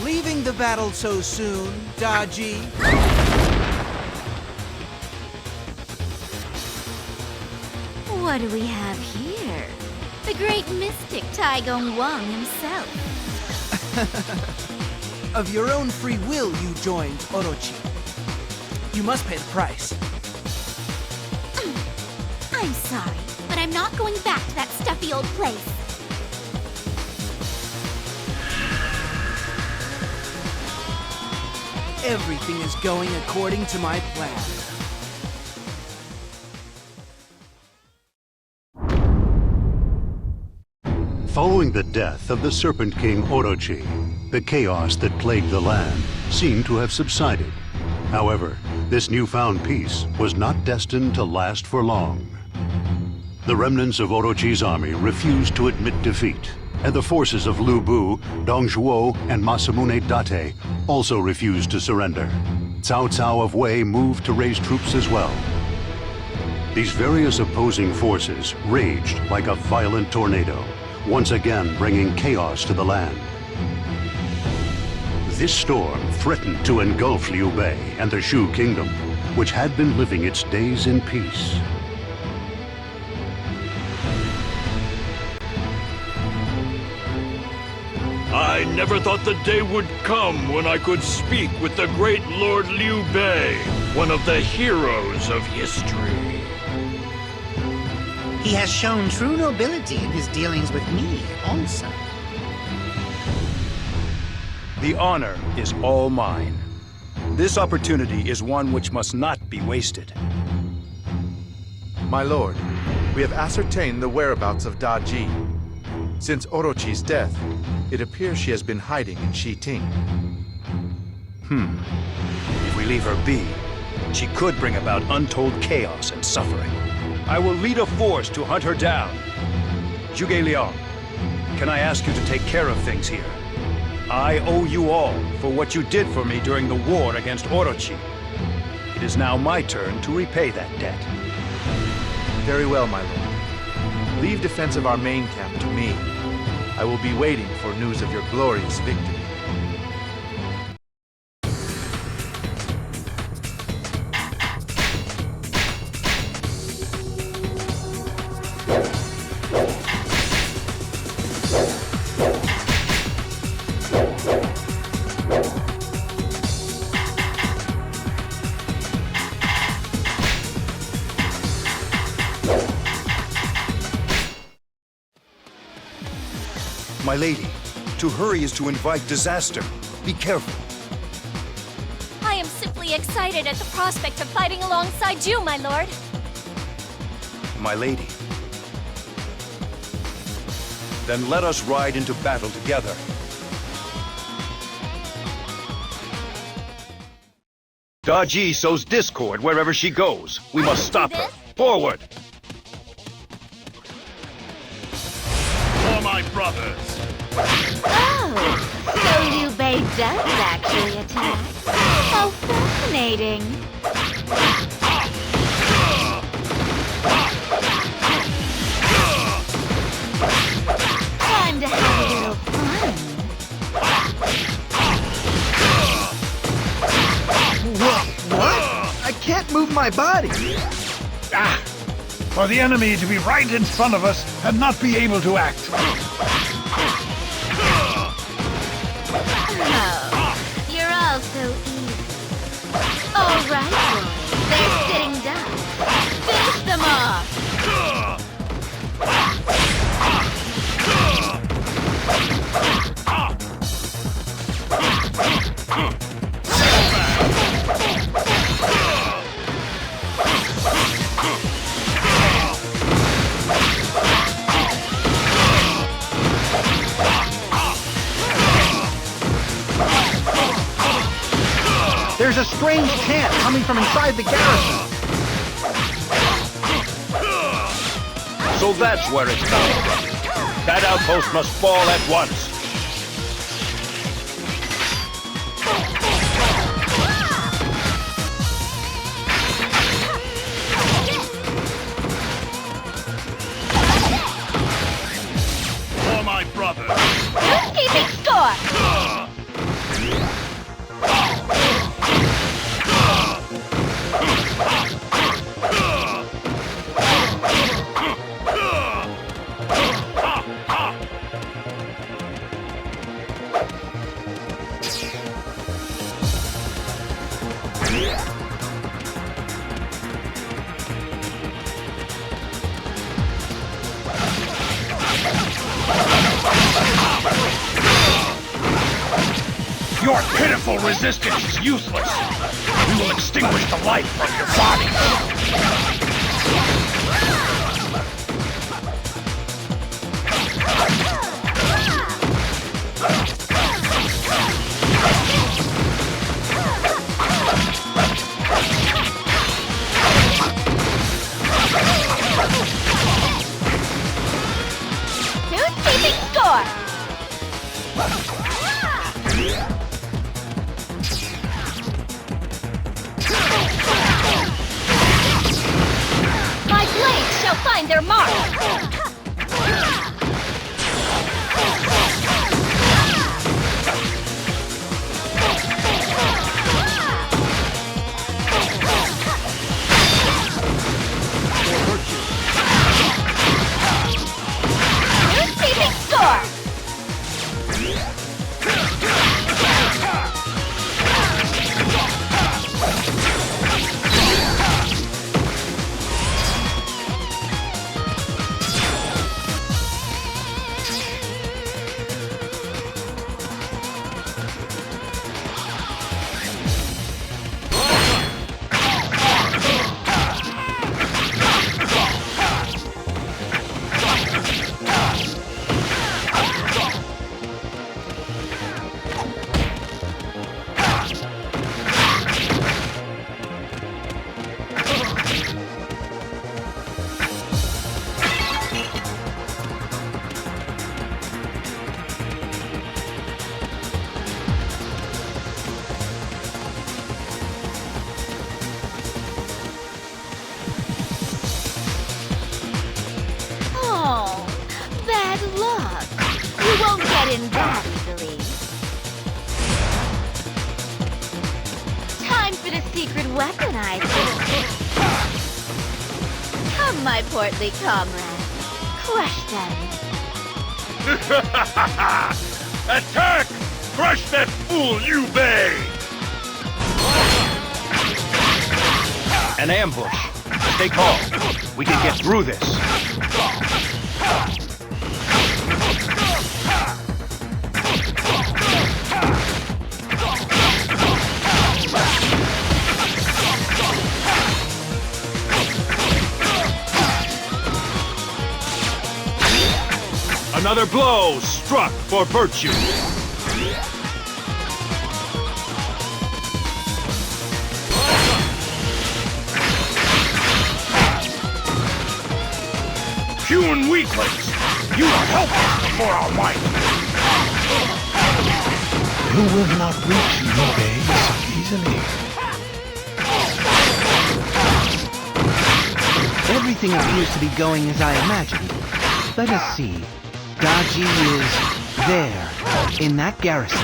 Leaving the battle so soon, Daji? What do we have here? The great mystic Taigong Wang himself. Of your own free will, you joined Orochi. You must pay the price. I'm sorry, but I'm not going back to that stuffy old place. Everything is going according to my plan. Following the death of the Serpent King Orochi, the chaos that plagued the land seemed to have subsided. However, this newfound peace was not destined to last for long. The remnants of Orochi's army refused to admit defeat, and the forces of Lu Bu, Dong Zhuo, and Masamune Date also refused to surrender. Cao Cao of Wei moved to raise troops as well. These various opposing forces raged like a violent tornado, once again bringing chaos to the land. This storm threatened to engulf Liu Bei and the Shu Kingdom, which had been living its days in peace. I never thought the day would come when I could speak with the great Lord Liu Bei, one of the heroes of history. He has shown true nobility in his dealings with me, also. The honor is all mine. This opportunity is one which must not be wasted. My lord, we have ascertained the whereabouts of Daji. Since Orochi's death, it appears she has been hiding in Shiting. If we leave her be, she could bring about untold chaos and suffering. I will lead a force to hunt her down. Zhuge Liang, can I ask you to take care of things here? I owe you all for what you did for me during the war against Orochi. It is now my turn to repay that debt. Very well, my lord. Leave defense of our main camp to me. I will be waiting for news of your glorious victory. My lady, to hurry is to invite disaster. Be careful. I am simply excited at the prospect of fighting alongside you, my lord. My lady. Then let us ride into battle together. Da Ji sows discord wherever she goes. We must stop her. Forward! For my brothers. Oh, so Liu Bei does actually attack. How fascinating. Time to have a little fun. What? I can't move my body. For the enemy to be right in front of us and not be able to act. Oh, you're all so easy. All right, boys. They're sitting down. Finish them off. There's a strange chant coming from inside the garrison. So that's where it's coming from. That outpost must fall at once. For my brothers. Who's keeping score? Your pitiful resistance is useless. We will extinguish the life from your body. Who's keeping score? My blades shall find their mark! Who's keeping score? Oh, bad luck. You won't get in that easily. Time for the secret weapon, I think. Come, my portly comrade. Crush them. Attack! Crush that fool, Liu Bei! An ambush. Stay calm. We can get through this. Another blow struck for virtue. Human weaklings! You are helpless before our might! You will not reach Liu Bei so easily. Everything appears to be going as I imagined. Let us see. Daji is there, in that garrison.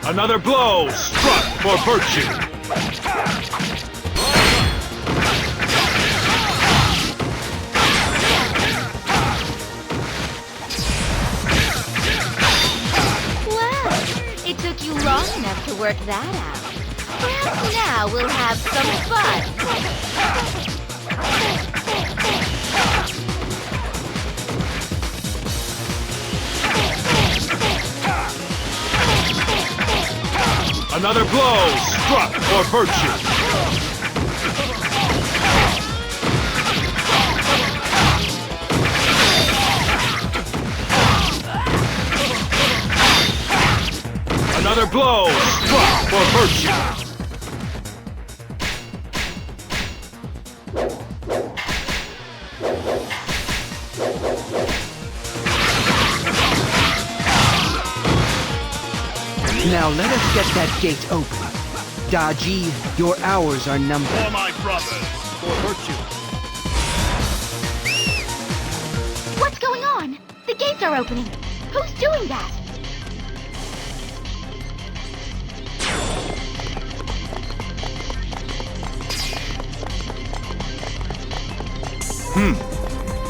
Another blow struck for virtue. It took you long enough to work that out. Perhaps now we'll have some fun. Another blow struck for virtue. Another blow struck for virtue. Now let us get that gate open. Daji, your hours are numbered. For my brothers, for virtue. What's going on? The gates are opening. Who's doing that?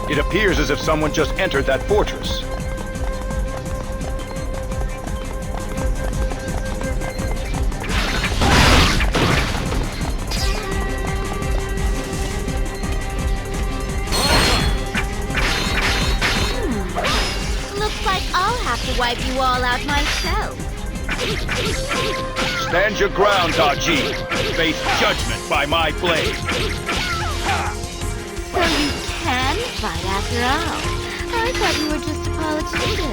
It appears as if someone just entered that fortress. Looks like I'll have to wipe you all out myself. Stand your ground, Daji. Face judgment by my blade. So you can fight after all. I thought you were just a politician.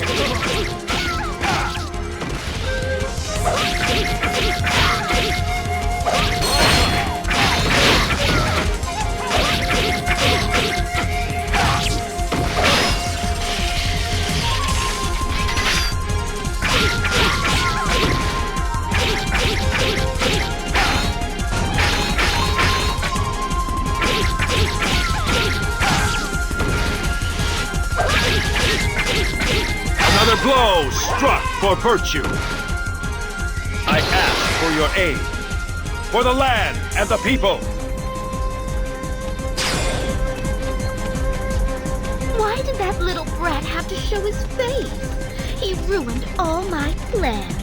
Another blow struck for virtue. I ask for your aid. For the land and the people. Why did that little brat have to show his face? He ruined all my plans.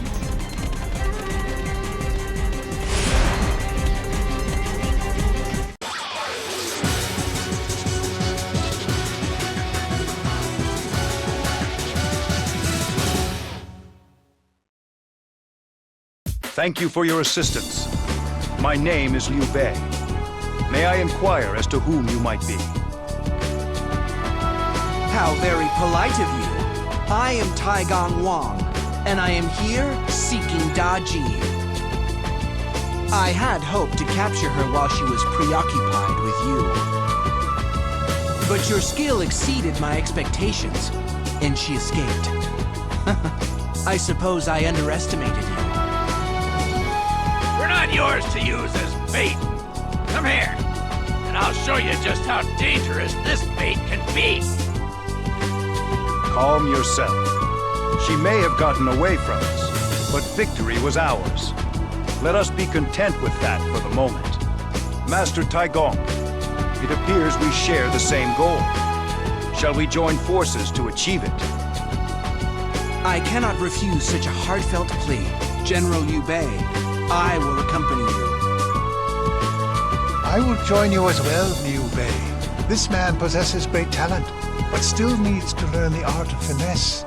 Thank you for your assistance. My name is Liu Bei. May I inquire as to whom you might be? How very polite of you. I am Taigong Wang, and I am here seeking Daji. I had hoped to capture her while she was preoccupied with you. But your skill exceeded my expectations, and she escaped. I suppose I underestimated you. We're not yours to use as bait. Come here, and I'll show you just how dangerous this bait can be. Calm yourself. She may have gotten away from us, but victory was ours. Let us be content with that for the moment. Master Taigong, it appears we share the same goal. Shall we join forces to achieve it? I cannot refuse such a heartfelt plea. General Liu Bei, I will accompany you. I will join you as well, Liu Bei. This man possesses great talent. but still needs to learn the art of finesse.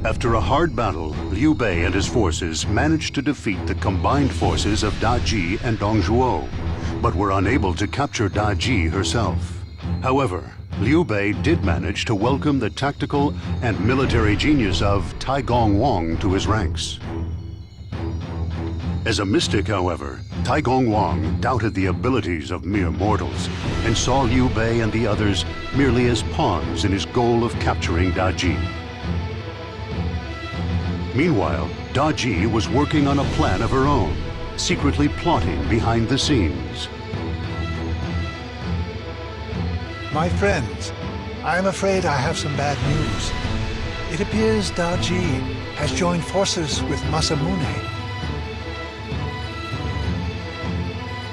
After a hard battle, Liu Bei and his forces managed to defeat the combined forces of Da Ji and Dong Zhuo, but were unable to capture Da Ji herself. However, Liu Bei did manage to welcome the tactical and military genius of Tai Gong Wang to his ranks. As a mystic, however, Tai Gong Wang doubted the abilities of mere mortals and saw Liu Bei and the others merely as pawns in his goal of capturing Da Ji. Meanwhile, Da Ji was working on a plan of her own, secretly plotting behind the scenes. My friends, I am afraid I have some bad news. It appears Da Ji has joined forces with Masamune.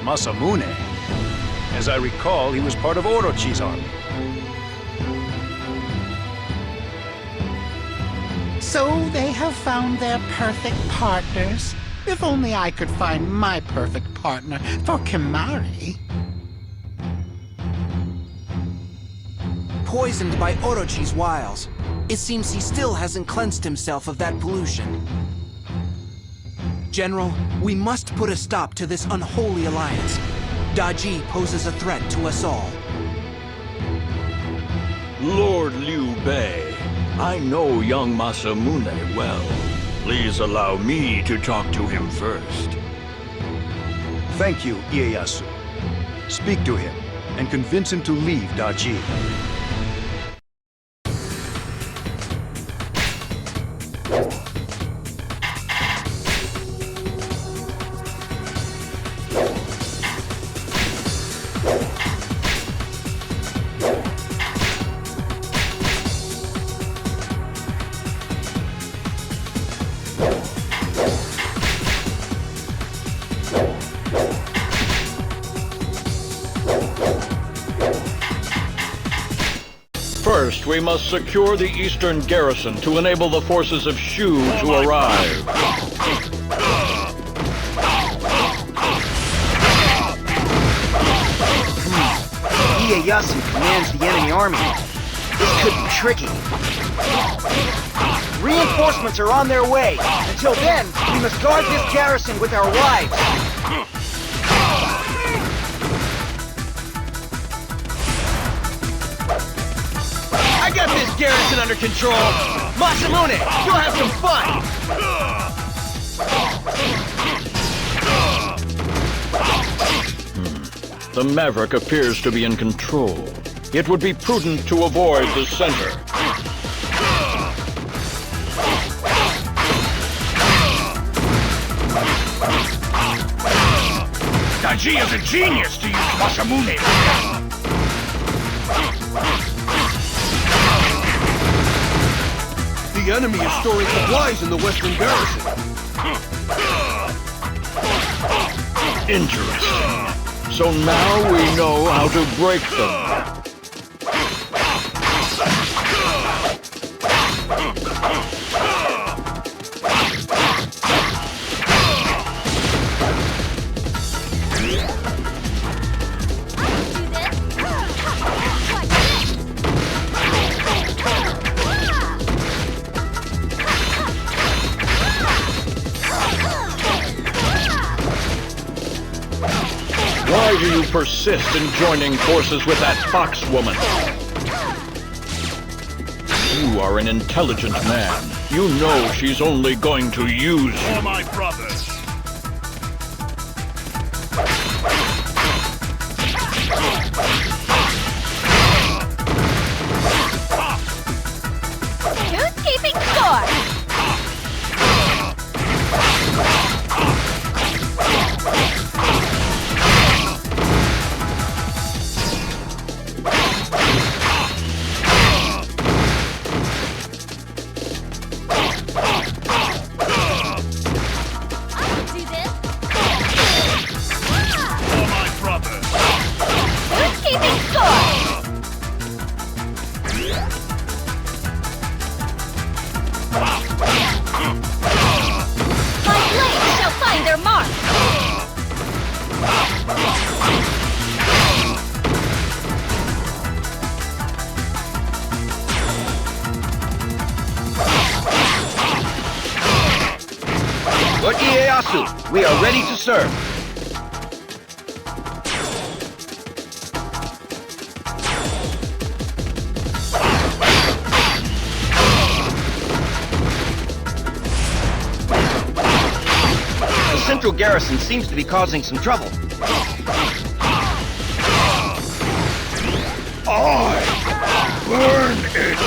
Masamune? As I recall, he was part of Orochi's army. So they have found their perfect partners. If only I could find my perfect partner for Kimari. Poisoned by Orochi's wiles. It seems he still hasn't cleansed himself of that pollution. General, we must put a stop to this unholy alliance. Da Ji poses a threat to us all. Lord Liu Bei, I know young Masamune well. Please allow me to talk to him first. Thank you, Ieyasu. Speak to him and convince him to leave Da Ji. First, we must secure the eastern garrison to enable the forces of Shu to arrive. Ieyasu commands the enemy army. This could be tricky. Reinforcements are on their way. Until then, we must guard this garrison with our lives. I got this garrison under control. Masamune, you'll have some fun. The Maverick appears to be in control. It would be prudent to avoid the center. Daji is a genius to use Masamune. The enemy is storing supplies in the western garrison. Interesting. So now we know how to break them. Why do you persist in joining forces with that fox woman? You are an intelligent man. You know she's only going to use you. For my brothers. Who's keeping score? Lord Ieyasu, we are ready to serve. The central garrison seems to be causing some trouble. Burn it!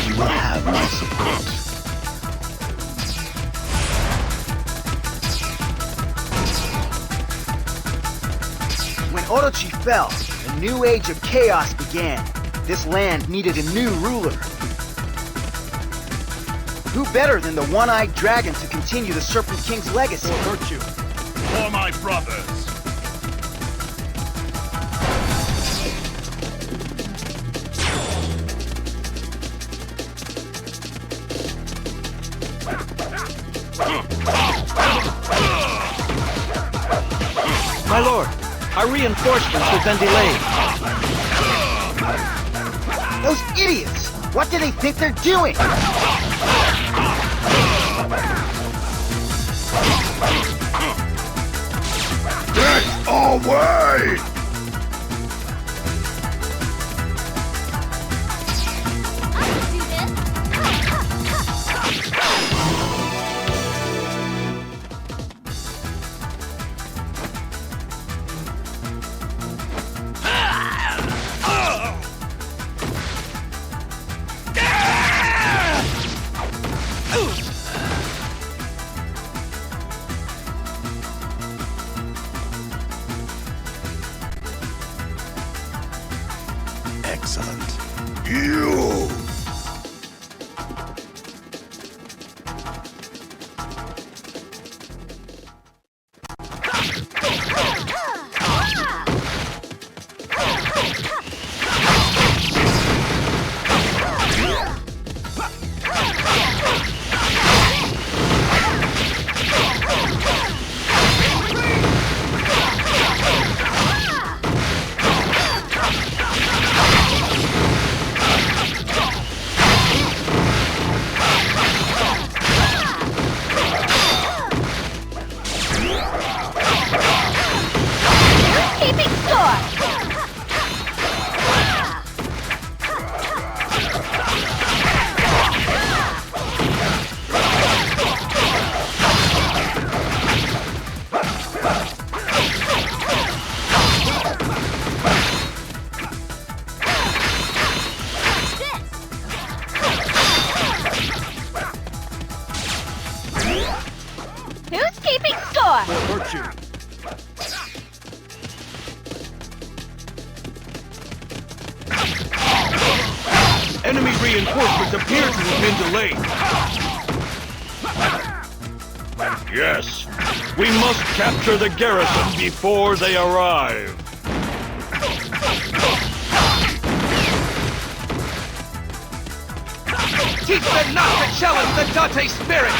You will have my support. When Orochi fell, a new age of chaos began. This land needed a new ruler. Who better than the one-eyed dragon to continue the Serpent King's legacy? For virtue. For my brothers. My lord, our reinforcements have been delayed. Those idiots! What do they think they're doing? Get away! virtue! Enemy reinforcements appear to have been delayed. Yes, we must capture the garrison before they arrive. Teach them not to challenge the Date spirit!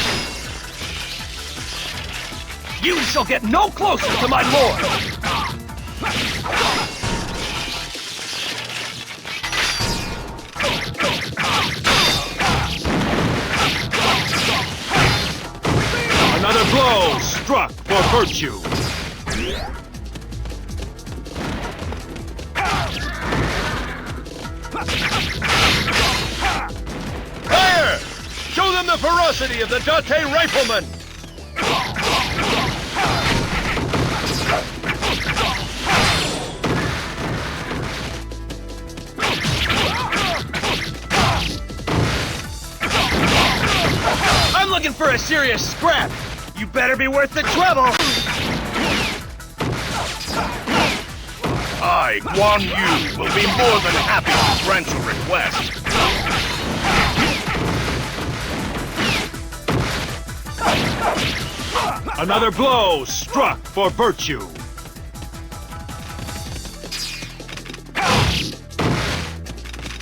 You shall get no closer to my lord! Another blow struck for virtue. Fire! Show them the ferocity of the Date riflemen! I'm looking for a serious scrap! You better be worth the trouble! I, Guan Yu, will be more than happy to grant your request. Another blow struck for virtue.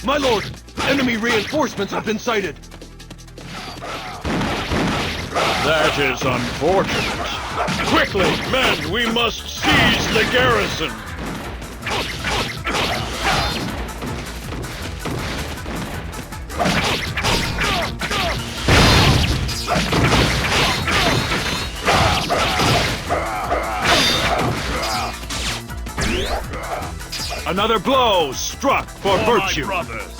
My lord, enemy reinforcements have been sighted. That is unfortunate. Quickly, men, we must seize the garrison. Another blow struck for virtue. My brothers.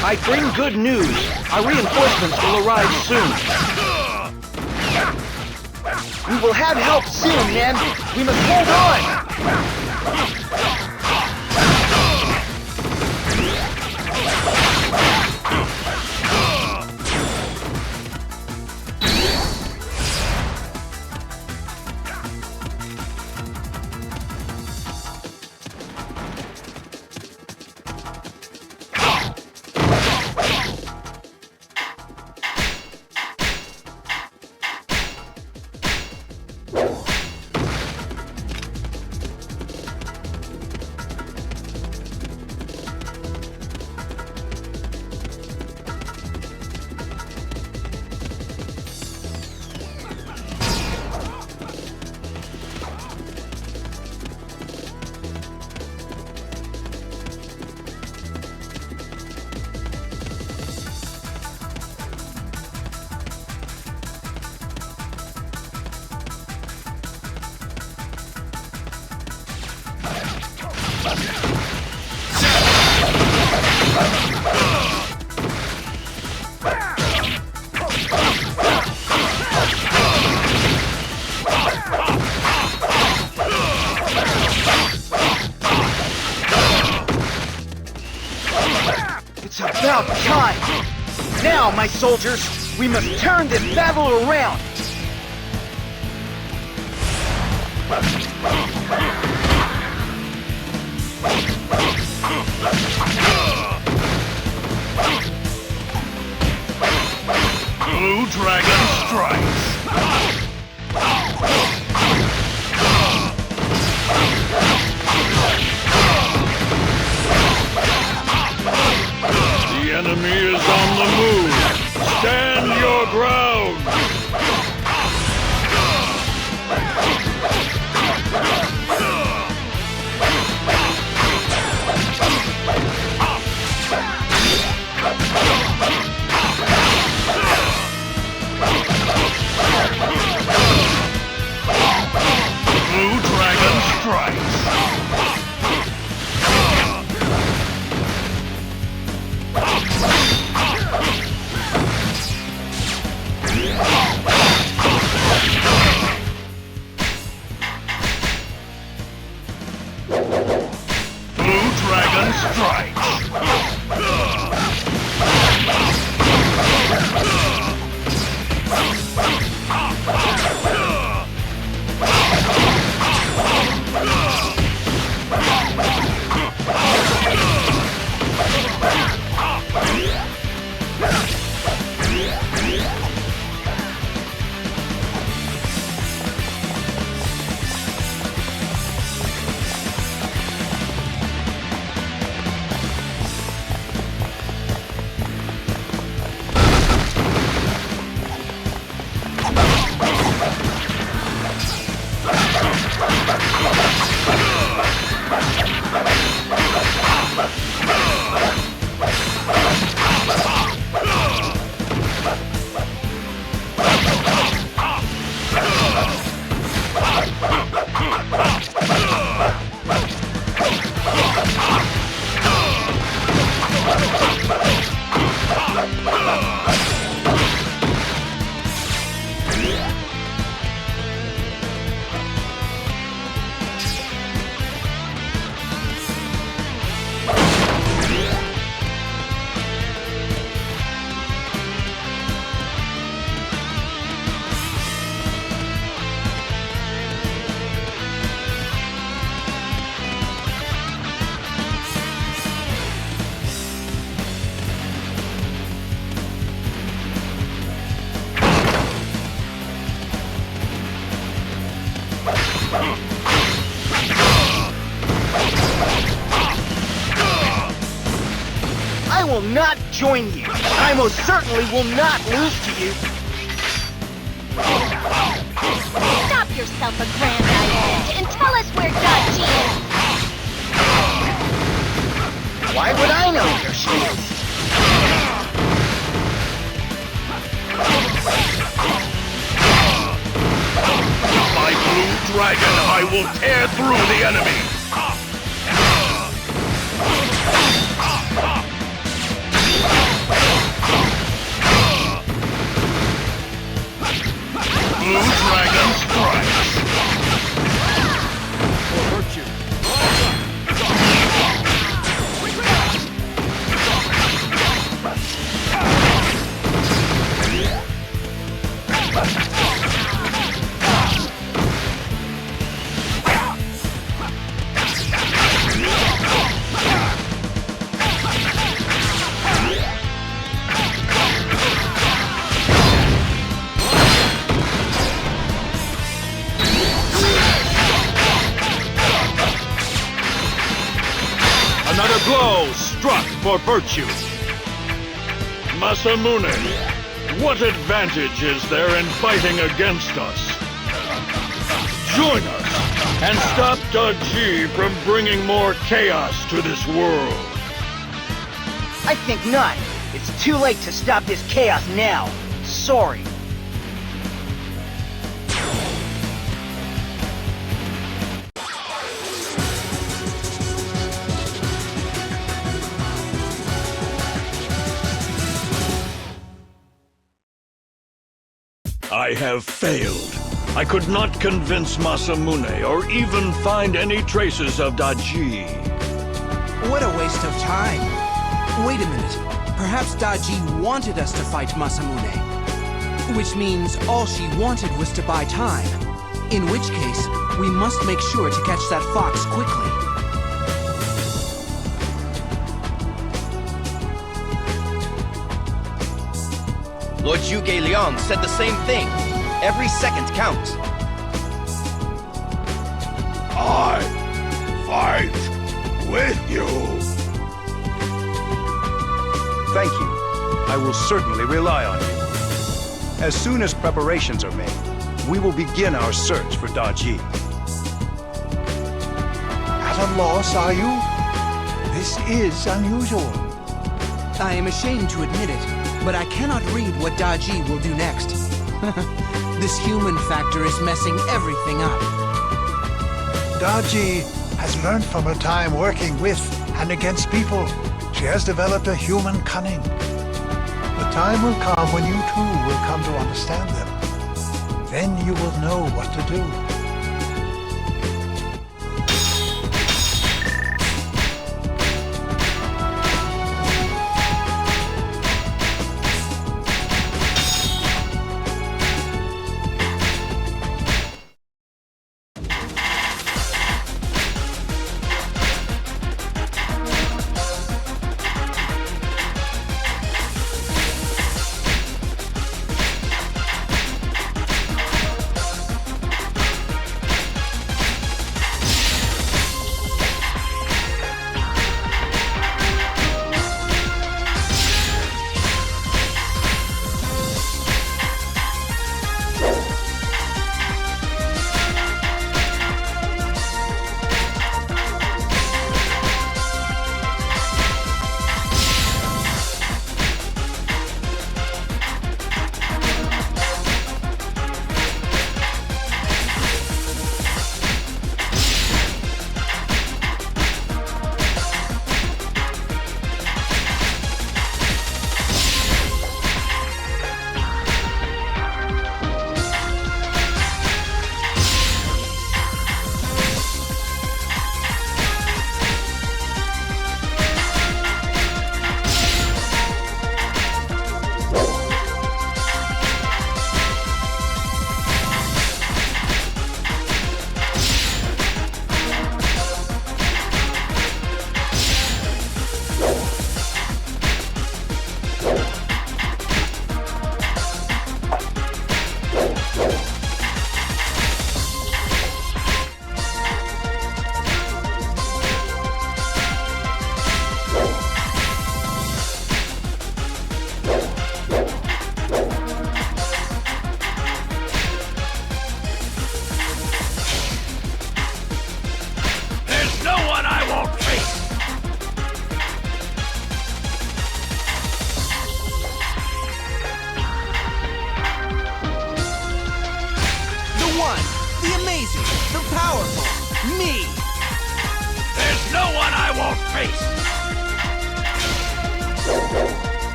I bring good news. Our reinforcements will arrive soon. We will have help soon, man. We must hold on. It's about time! Now, my soldiers, we must turn this battle around! Blue Dragon strikes. The enemy is on the move. Stand your ground. Blue Dragon strikes. Blue Dragon strikes. I will not join you. I most certainly will not lose to you. Stop yourself aggrandizement and tell us where Dachi is. Why would I know where she is? My Blue Dragon, I will tear through the enemy. Blue Dragon strikes. Will hurt you. Another blow struck for virtue. Masamune, what advantage is there in fighting against us? Join us and stop Daji from bringing more chaos to this world. I think not. It's too late to stop this chaos now. Sorry. I have failed. I could not convince Masamune or even find any traces of Daji. What a waste of time. Wait a minute. Perhaps Daji wanted us to fight Masamune. Which means all she wanted was to buy time. In which case, we must make sure to catch that fox quickly. Lord Zhuge Liang said the same thing. Every second counts. I fight with you. Thank you. I will certainly rely on you. As soon as preparations are made, we will begin our search for Daji. At a loss, are you? This is unusual. I am ashamed to admit it, but I cannot read what Daji will do next. This human factor is messing everything up. Daji has learned from her time working with and against people. She has developed a human cunning. The time will come when you too will come to understand them. Then you will know what to do.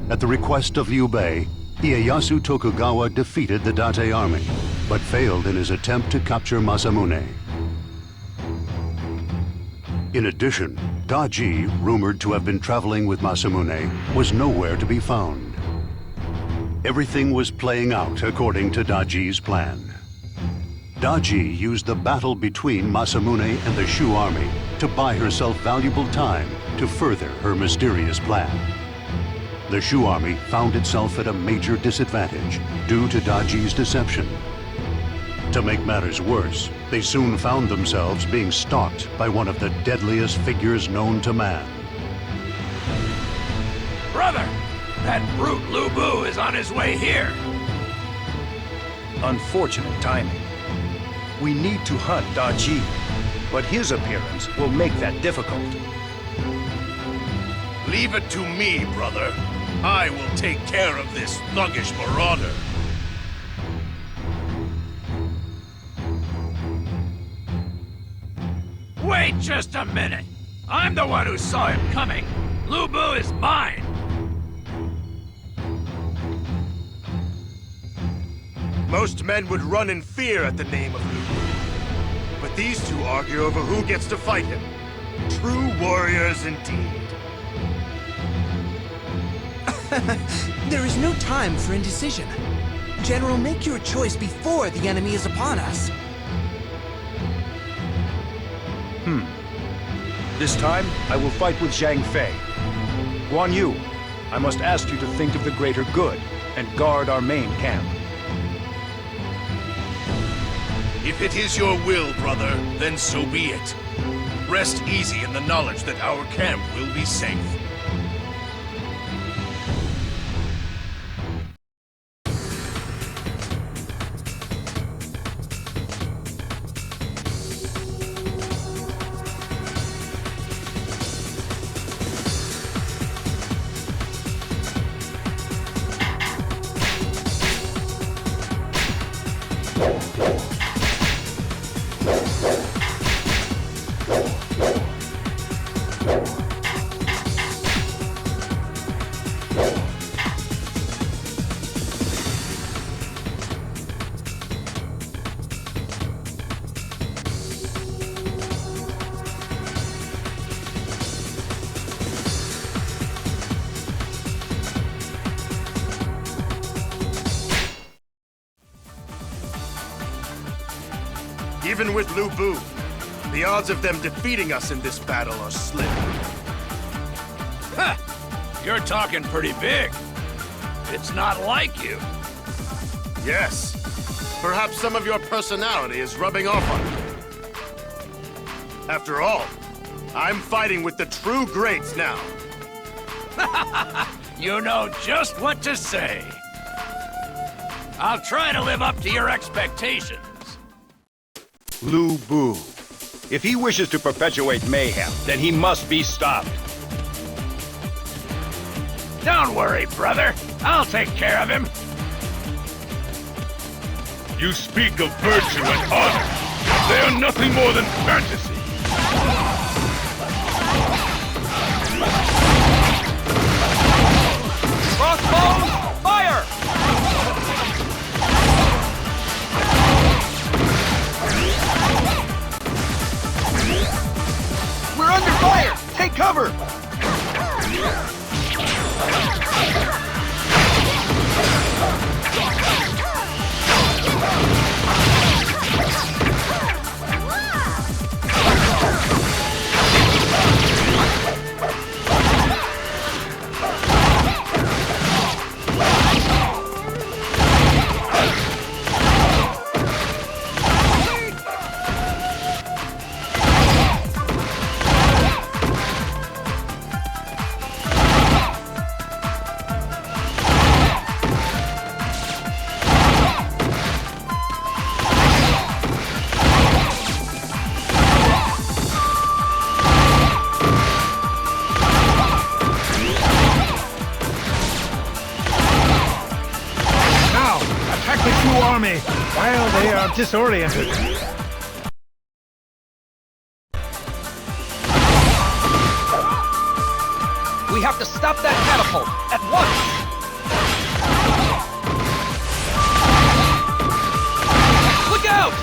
At the request of Liu Bei, Ieyasu Tokugawa defeated the Date army, but failed in his attempt to capture Masamune. In addition, Daji, rumored to have been traveling with Masamune, was nowhere to be found. Everything was playing out according to Daji's plan. Daji used the battle between Masamune and the Shu army to buy herself valuable time to further her mysterious plan. The Shu army found itself at a major disadvantage due to Daji's deception. To make matters worse, they soon found themselves being stalked by one of the deadliest figures known to man. Brother, that brute Lu Bu is on his way here. Unfortunate timing. We need to hunt Daji, but his appearance will make that difficult. Leave it to me, brother. I will take care of this thuggish marauder. Wait just a minute! I'm the one who saw him coming! Lu Bu is mine! Most men would run in fear at the name of Lu Bu. But these two argue over who gets to fight him. True warriors indeed. There is no time for indecision. General, make your choice before the enemy is upon us. This time, I will fight with Zhang Fei. Guan Yu, I must ask you to think of the greater good and guard our main camp. If it is your will, brother, then so be it. Rest easy in the knowledge that our camp will be safe. Even with Lu Bu, the odds of them defeating us in this battle are slim. Ha! You're talking pretty big. It's not like you. Yes. Perhaps some of your personality is rubbing off on me. After all, I'm fighting with the true greats now. You know just what to say. I'll try to live up to your expectations. Lu Bu. If he wishes to perpetuate mayhem, then he must be stopped. Don't worry, brother. I'll take care of him. You speak of virtue and honor. They are nothing more than fantasy. Crossbows, fire! We're under fire! Take cover! While they are disoriented. We have to stop that catapult at once! Look out!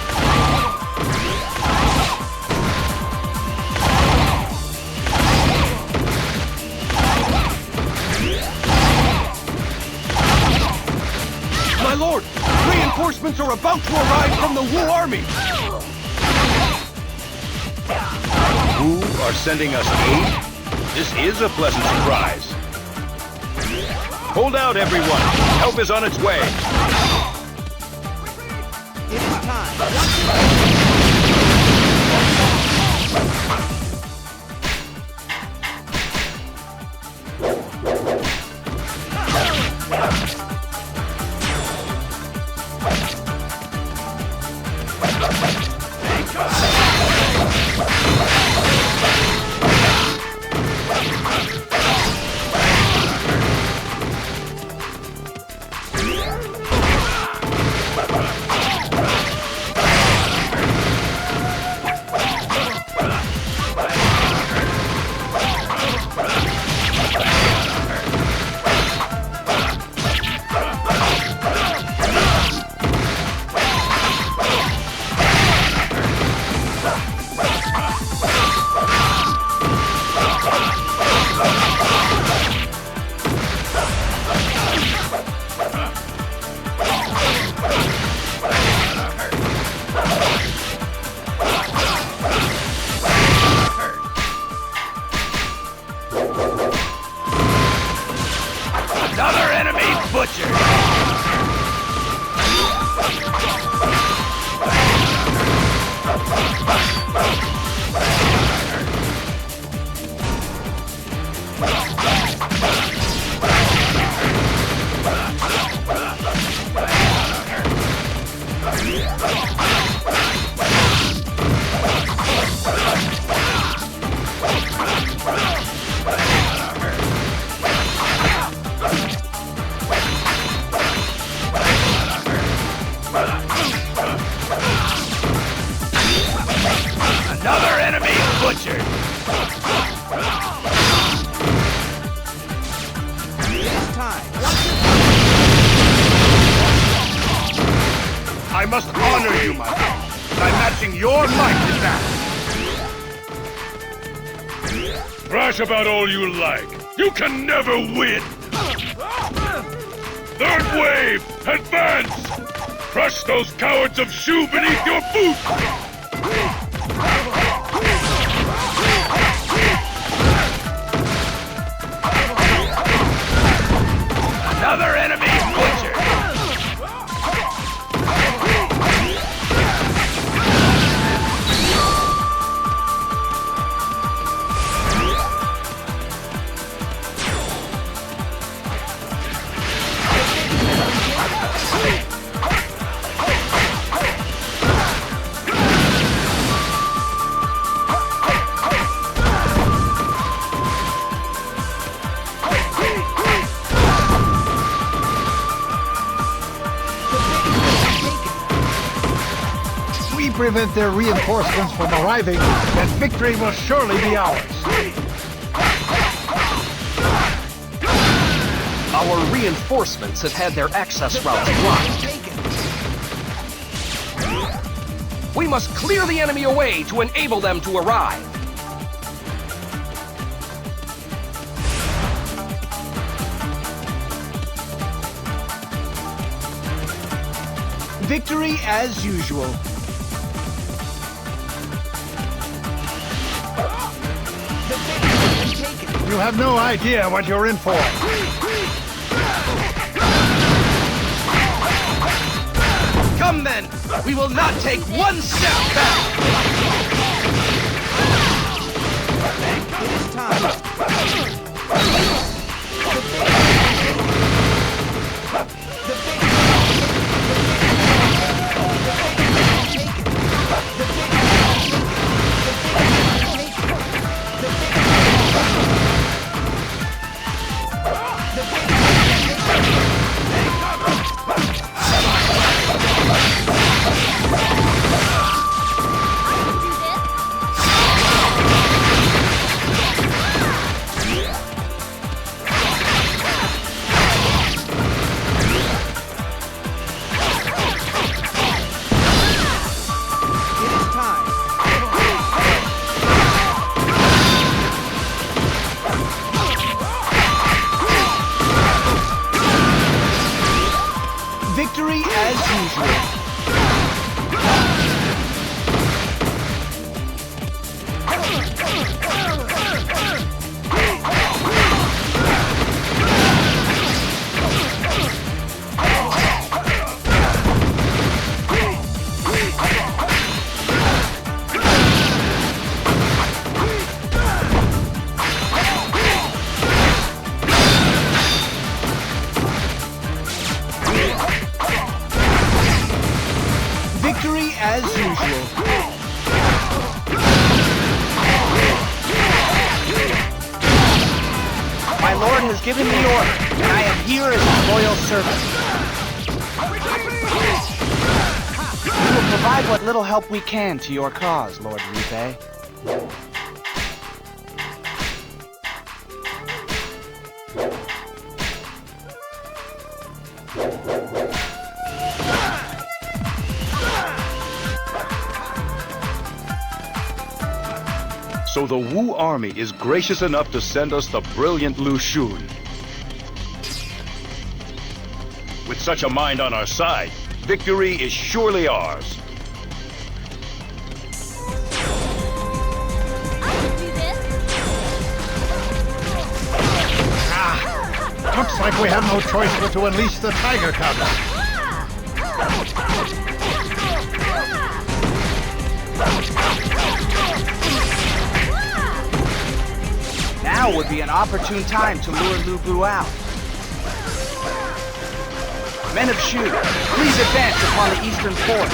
My lord! Reinforcements are about to arrive from the Wu army! Wu are sending us aid? This is a pleasant surprise. Hold out, everyone! Help is on its way! It is time. butchered! Another enemy butchered! This time. I must honor you, my friend, by matching your might in that. Thrash about all you like. You can never win! Third wave! Advance! Crush those cowards of Shu beneath your boot! Another enemy butchered! Prevent their reinforcements from arriving, and victory will surely be ours. Our reinforcements have had their access routes blocked. We must clear the enemy away to enable them to arrive. Victory as usual. You have no idea what you're in for. Come then! We will not take one step back! It is time. Victory as usual. Victory as usual. My lord has given me order, and I am here as his loyal servant. We will provide what little help we can to your cause, Lord Ribe. So the Wu army is gracious enough to send us the brilliant Lu Xun. With such a mind on our side, victory is surely ours. Looks like we have no choice but to unleash the tiger cubs. Now would be an opportune time to lure Lu Bu out. Men of Shu, please advance upon the eastern fort.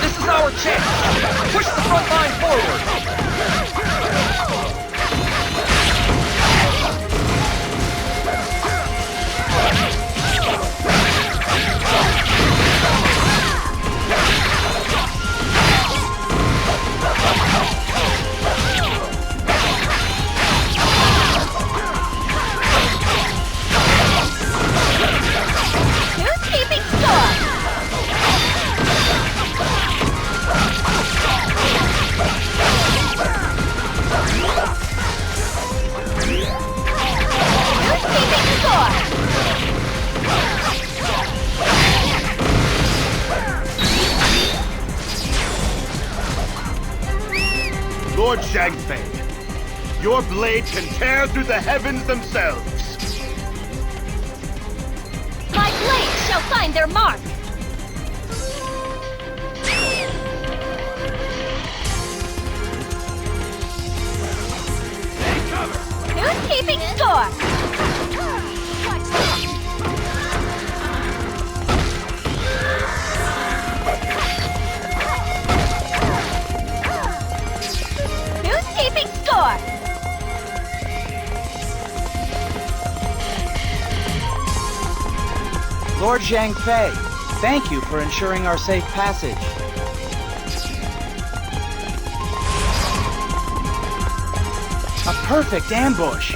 This is our chance! Push the front line forward! Who's keeping score? Lord Zhangfei, your blade can tear through the heavens themselves. My blades shall find their mark! Who's keeping score? Who's keeping score? Lord Zhangfei, thank you for ensuring our safe passage. A perfect ambush!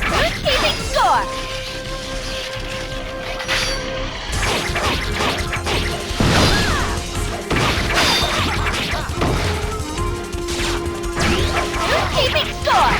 Who's keeping score? Who's keeping score?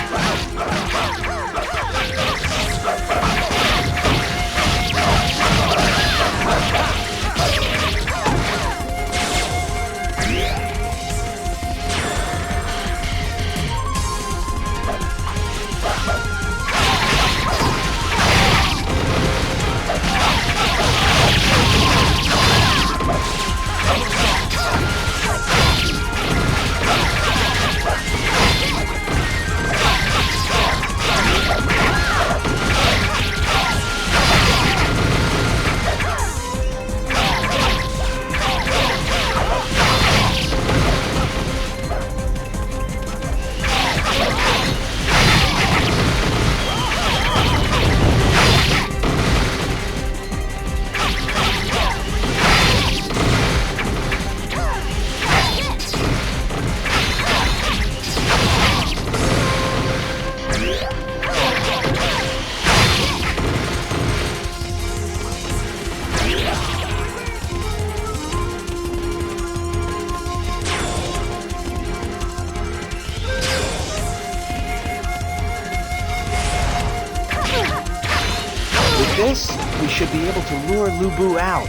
With this, we should be able to lure Lu Bu out.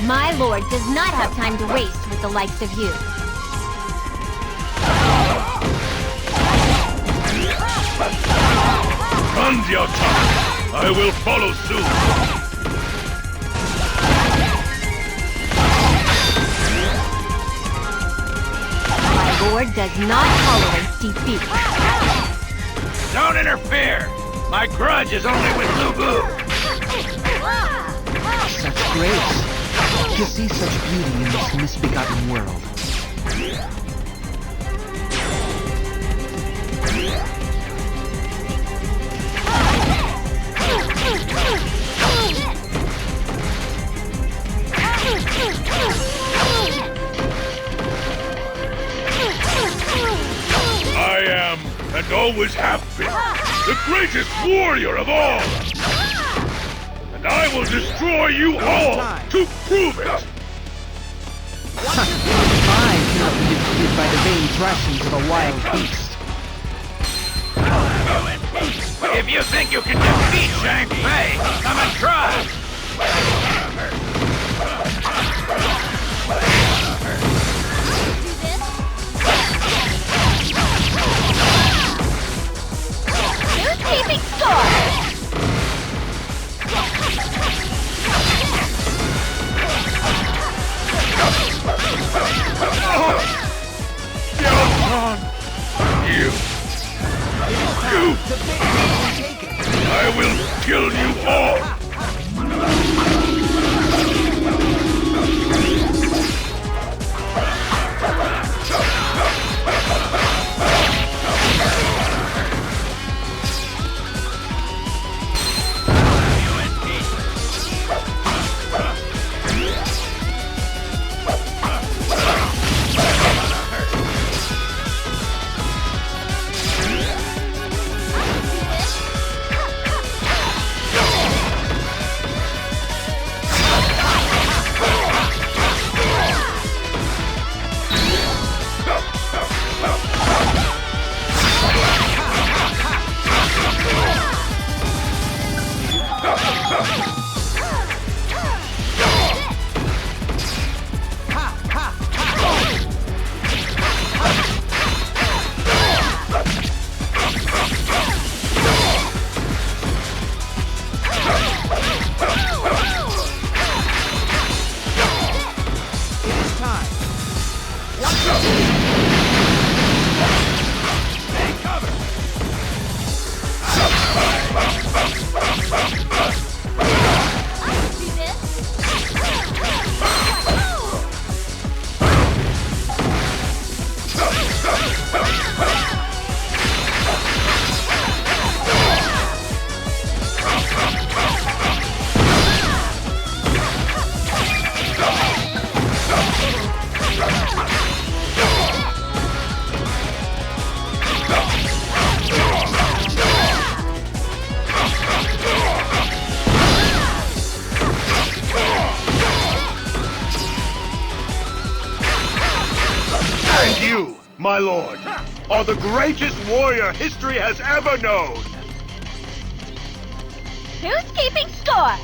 My lord does not have time to waste with the likes of you. Run, Diao Tang! I will follow soon! My lord does not tolerate defeat. Don't interfere! My grudge is only with Lu Bu! Such grace! To see such beauty in this misbegotten world. and always have been, the greatest warrior of all! And I will destroy you all to prove it! I cannot be defeated by the vain thrashings of a wild beast. If you think you can defeat Zhang Fei, come and try! Who's keeping score? You! I will kill you all! And you, my lord, are the greatest warrior history has ever known! Who's keeping score?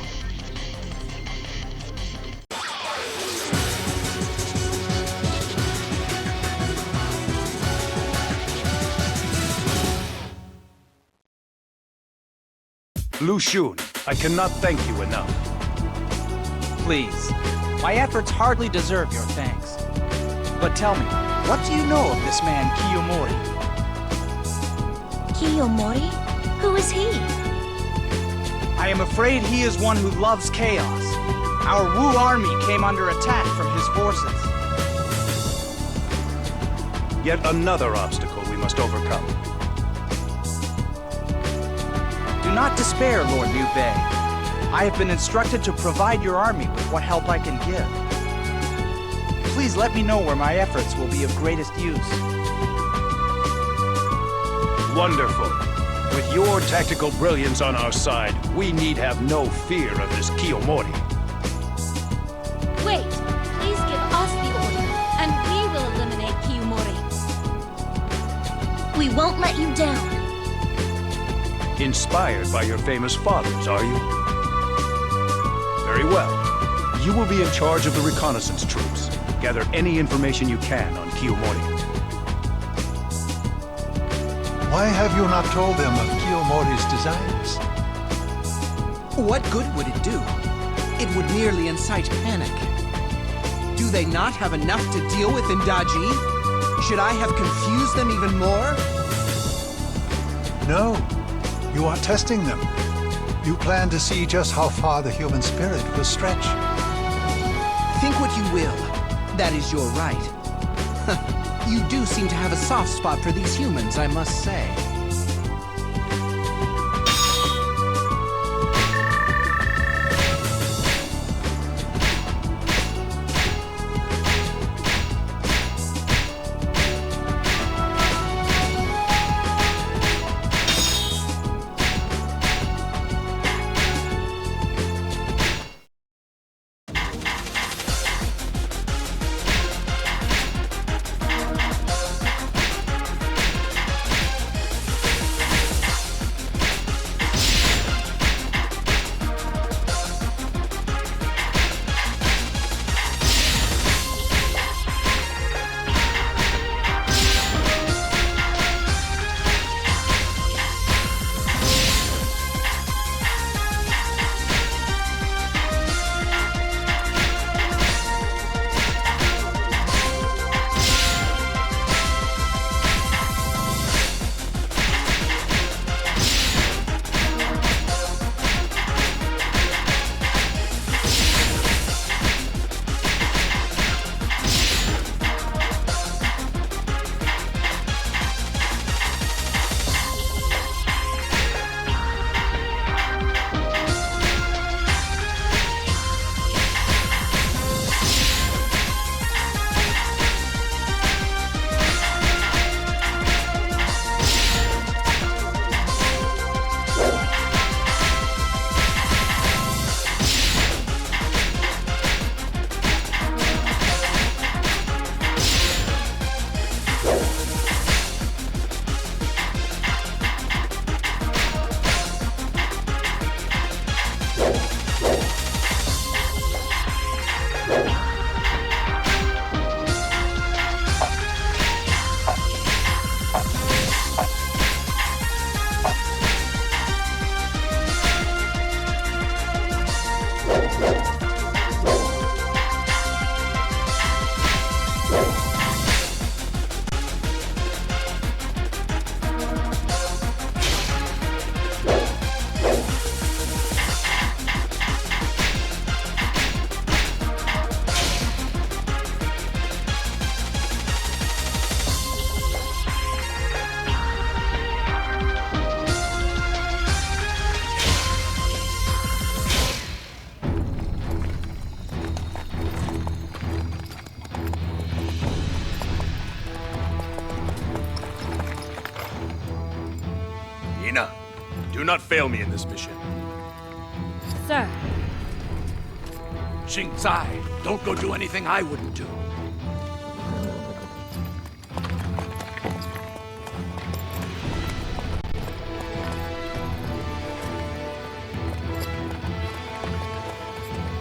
Lu Xun, I cannot thank you enough. Please, my efforts hardly deserve your thanks. But tell me, what do you know of this man Kiyomori? Kiyomori? Who is he? I am afraid he is one who loves chaos. Our Wu army came under attack from his forces. Yet another obstacle we must overcome. Do not despair, Lord Liu Bei. I have been instructed to provide your army with what help I can give. Please let me know where my efforts will be of greatest use. Wonderful. With your tactical brilliance on our side, we need have no fear of this Kiyomori. Wait, please give us the order, and we will eliminate Kiyomori. We won't let you down. Inspired by your famous fathers, are you? Very well. You will be in charge of the reconnaissance troops. Gather any information you can on Kiyomori. Why have you not told them of Kiyomori's designs? What good would it do? It would merely incite panic. Do they not have enough to deal with in Daji? Should I have confused them even more? No. You are testing them. You plan to see just how far the human spirit will stretch. Think what you will. That is your right. You do seem to have a soft spot for these humans, I must say. Do not fail me in this mission. Sir. Xing Tsai, don't go do anything I wouldn't do.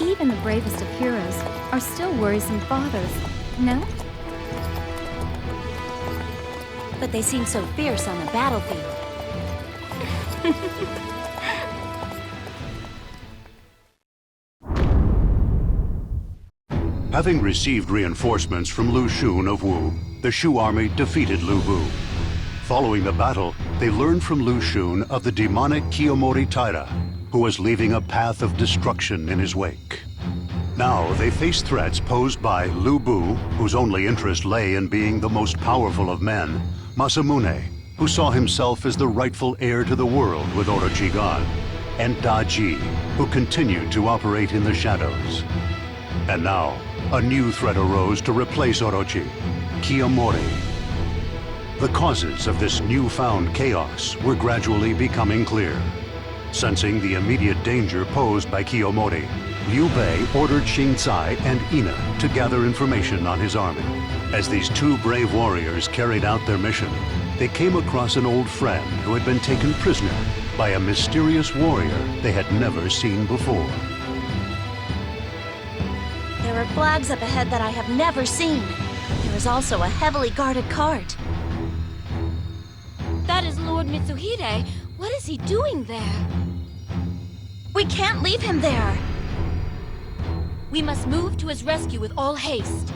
Even the bravest of heroes are still worrisome fathers, no? But they seem so fierce on the battlefield. Having received reinforcements from Lu Xun of Wu, the Shu army defeated Lu Bu. Following the battle, they learned from Lu Xun of the demonic Kiyomori Taira, who was leaving a path of destruction in his wake. Now they faced threats posed by Lu Bu, whose only interest lay in being the most powerful of men, Masamune, who saw himself as the rightful heir to the world with Orochi gone, and Daji, who continued to operate in the shadows. And now, a new threat arose to replace Orochi, Kiyomori. The causes of this newfound chaos were gradually becoming clear. Sensing the immediate danger posed by Kiyomori, Liu Bei ordered Xing Tsai and Ina to gather information on his army. As these two brave warriors carried out their mission, they came across an old friend who had been taken prisoner by a mysterious warrior they had never seen before. There are flags up ahead that I have never seen. There is also a heavily guarded cart. That is Lord Mitsuhide. What is he doing there? We can't leave him there. We must move to his rescue with all haste.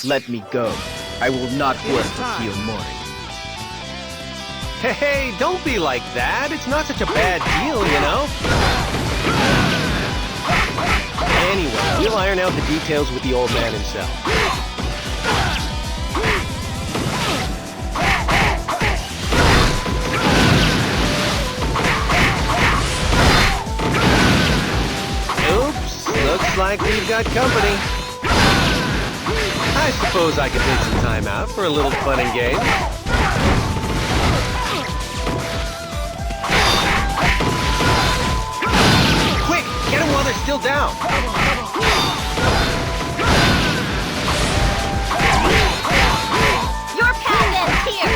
Let me go. I will not work for Kiyomori. Hey, don't be like that. It's not such a bad deal, you know? Anyway, we'll iron out the details with the old man himself. Oops, looks like we've got company. I suppose I could take some time out for a little fun and games. Quick, get them while they're still down. Your path ends here.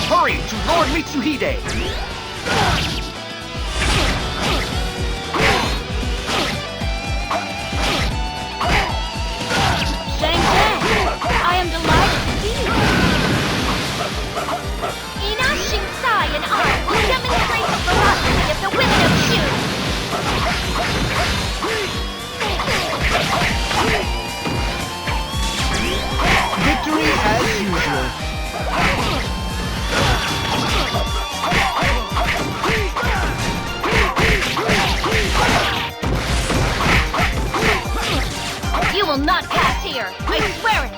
Hurry to Lord Mitsuhide. I am delighted to see you. Ina, Xing Tsai, and I will demonstrate the ferocity of the women of Shu. Victory as usual. You will not pass here. I swear it.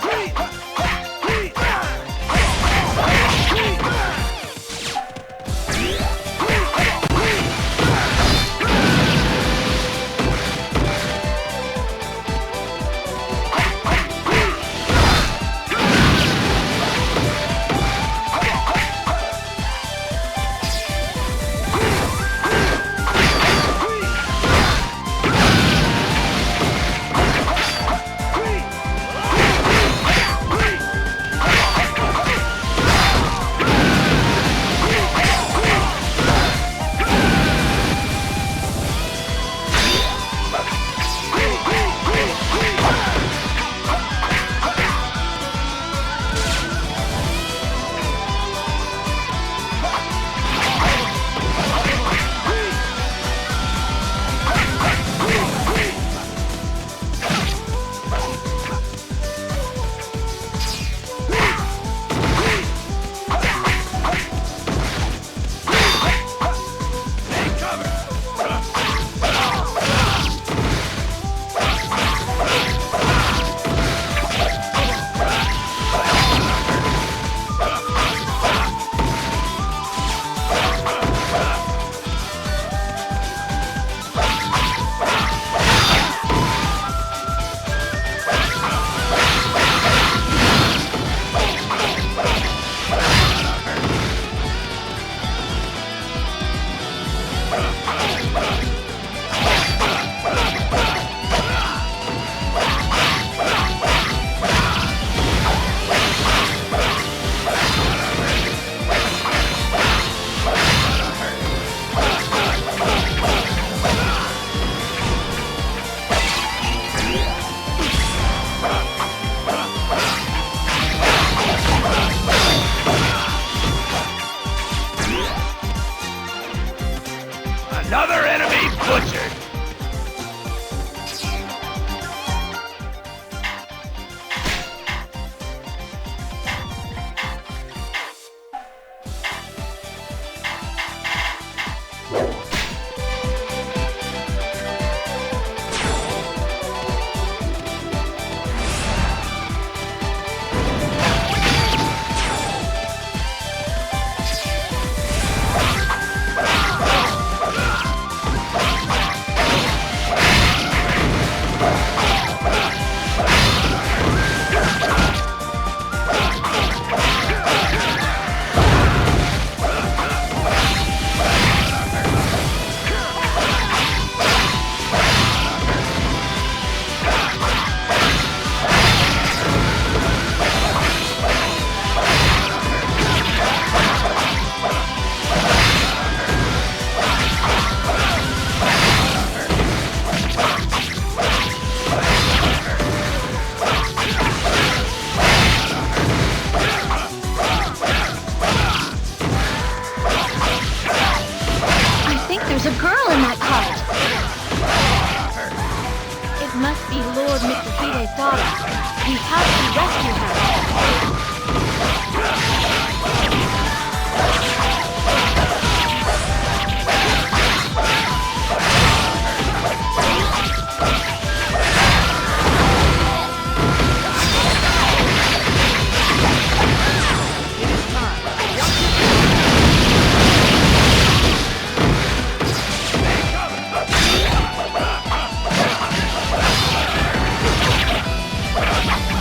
We have to rescue her.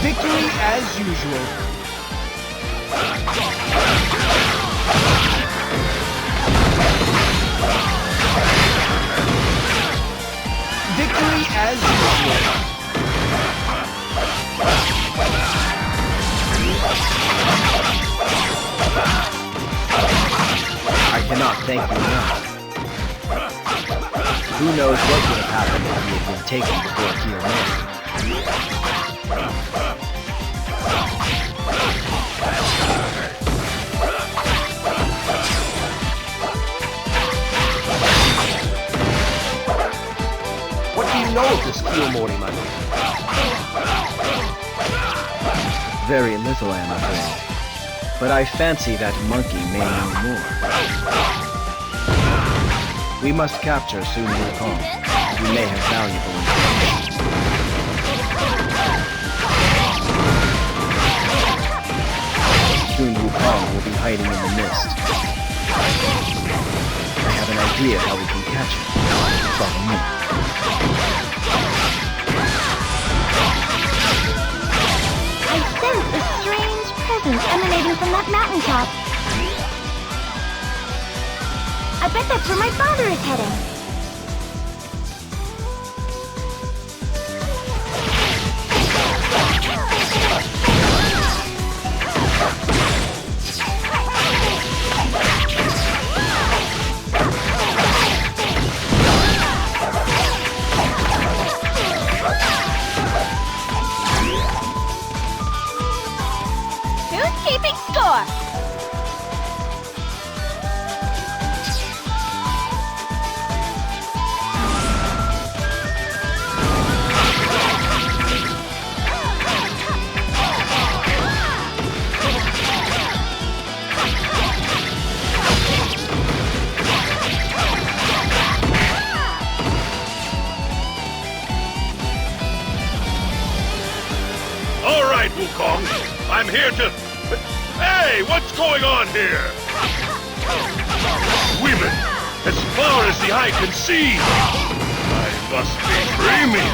Victory as usual. Victory as usual. I cannot thank you enough. Who knows what would have happened if he had been taken before Kiyomi. What do you know of this Kiyomori, my lord? Very little, I am afraid. But I fancy that monkey may know more. We must capture Sun Wukong. We may have valuable information. Sun Wukong will be hiding in the mist. I have an idea how we can catch him. Follow me. I sense a strange presence emanating from that mountaintop. I bet that's where my father is heading. Who's keeping score? All right, Wukong. I'm here to... Hey, what's going on here? Women, as far as the eye can see. I must be dreaming.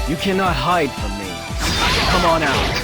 You cannot hide from me. Come on out.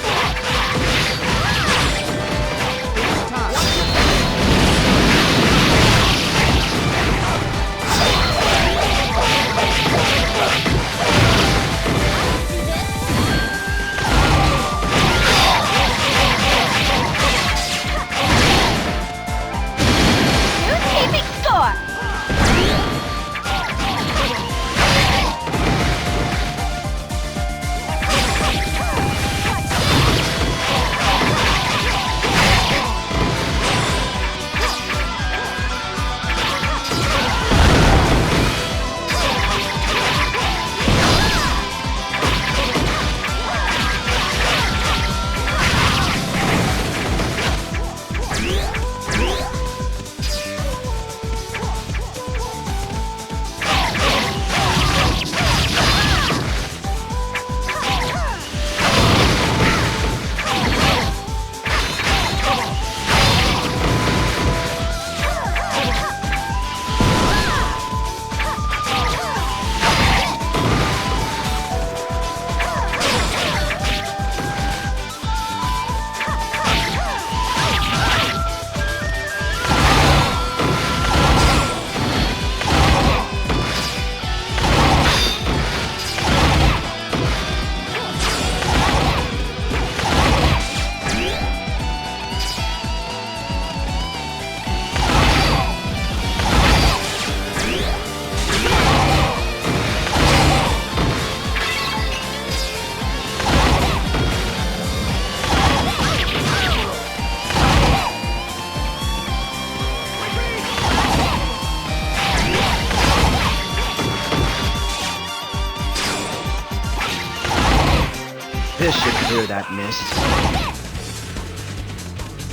This should clear that mist.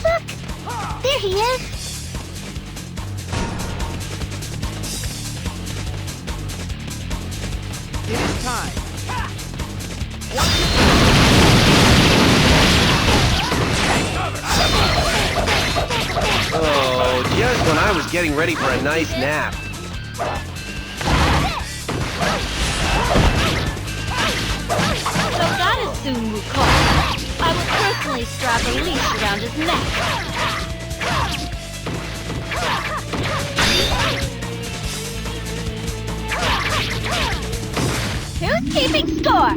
Look! There he is! It is time. Oh, just when I was getting ready for a nice nap. So that is soon will call. I will personally strap a leash around his neck. Who's keeping score?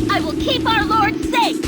I will keep our Lord safe!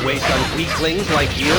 waste on weaklings like you?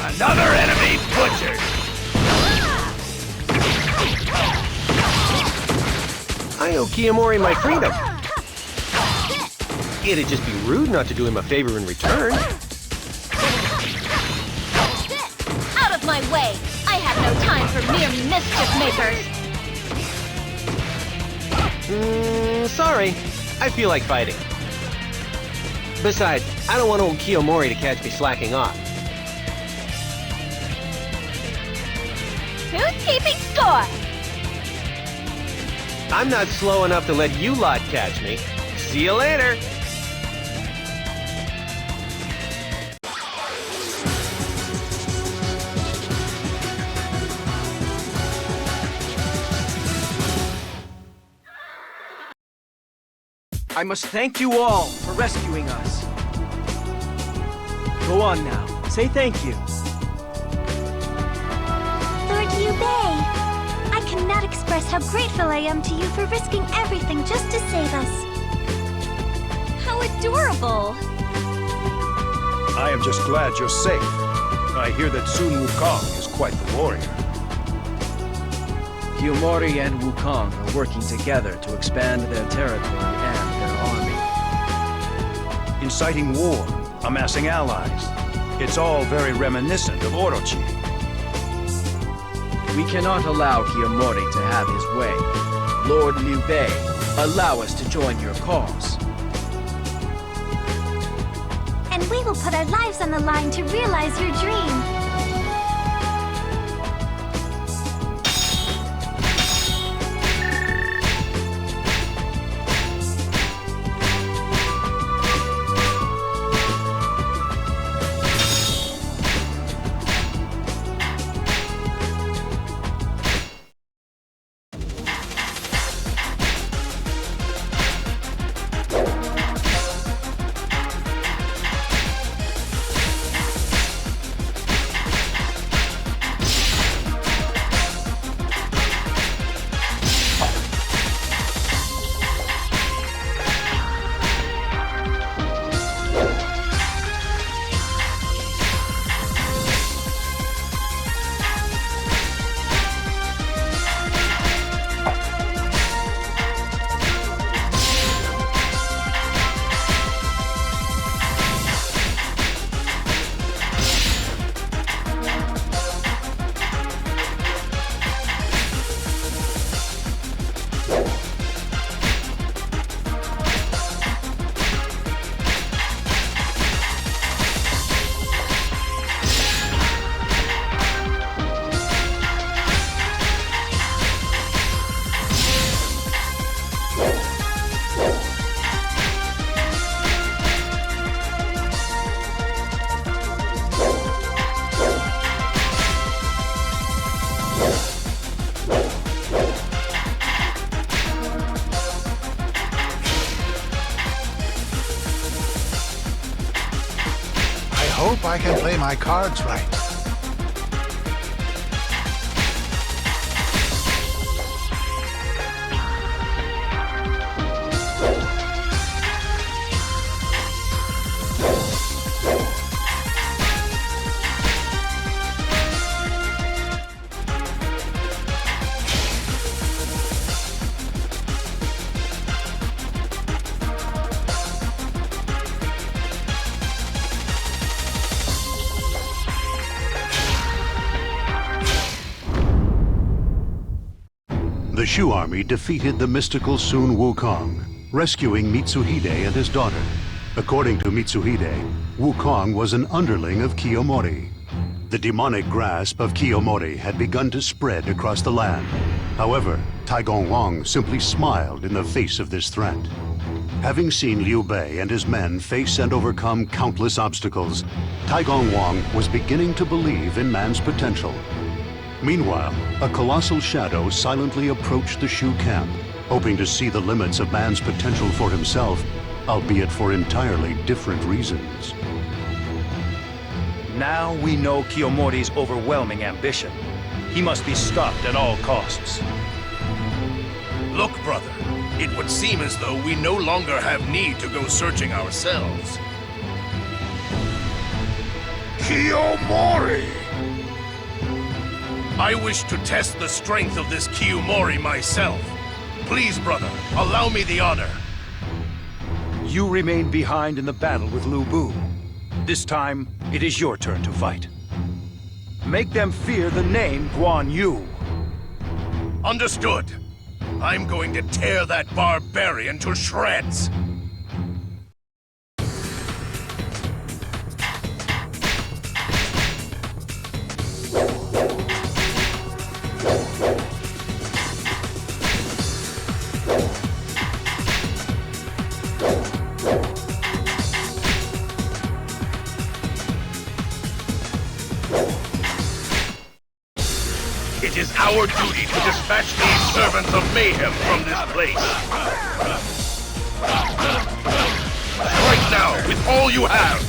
Another enemy butchered! I owe Kiyomori my freedom. It'd just be rude not to do him a favor in return. Out of my way! I have no time for mere mischief makers! Sorry. I feel like fighting. Besides, I don't want old Kiyomori to catch me slacking off. Who's keeping score? I'm not slow enough to let you lot catch me. See you later! I must thank you all for rescuing us. Go on now. Say thank you. Lord Liu Bei, I cannot express how grateful I am to you for risking everything just to save us. How adorable! I am just glad you're safe. I hear that Sun Wukong is quite the warrior. Kiyomori and Wukong are working together to expand their territory and their army. Inciting war, amassing allies. It's all very reminiscent of Orochi. We cannot allow Kiyomori to have his way. Lord Liu Bei, allow us to join your cause. And we will put our lives on the line to realize your dream. Hope I can play my cards right. Shu army defeated the mystical Sun Wukong, rescuing Mitsuhide and his daughter. According to Mitsuhide, Wukong was an underling of Kiyomori. The demonic grasp of Kiyomori had begun to spread across the land. However, Taigong Wang simply smiled in the face of this threat. Having seen Liu Bei and his men face and overcome countless obstacles, Taigong Wang was beginning to believe in man's potential. Meanwhile, a colossal shadow silently approached the Shu camp, hoping to see the limits of man's potential for himself, albeit for entirely different reasons. Now we know Kiyomori's overwhelming ambition. He must be stopped at all costs. Look, brother, it would seem as though we no longer have need to go searching ourselves. Kiyomori! I wish to test the strength of this Kiyomori myself. Please, brother, allow me the honor. You remain behind in the battle with Lu Bu. This time, it is your turn to fight. Make them fear the name Guan Yu. Understood. I'm going to tear that barbarian to shreds. It is our duty to dispatch these servants of mayhem from this place. Strike now with all you have.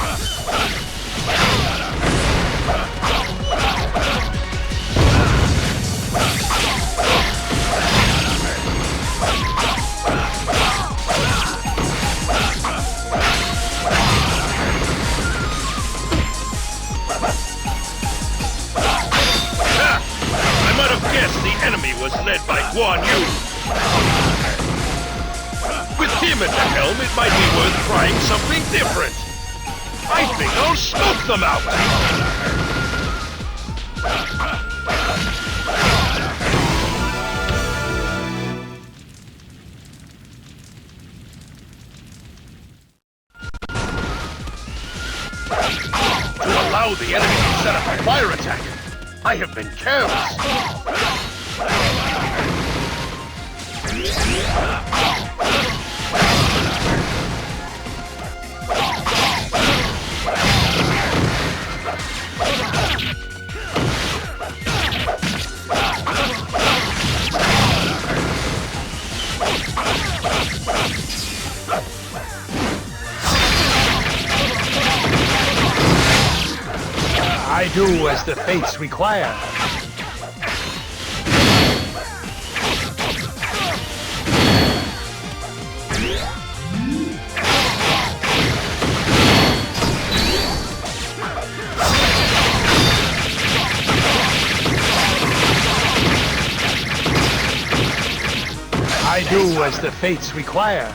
The enemy was led by Guan Yu. With him at the helm, it might be worth trying something different. I think I'll smoke them out. To allow the enemy to set up a fire attack, I have been careless. I do as the fates require. I do as the fates require.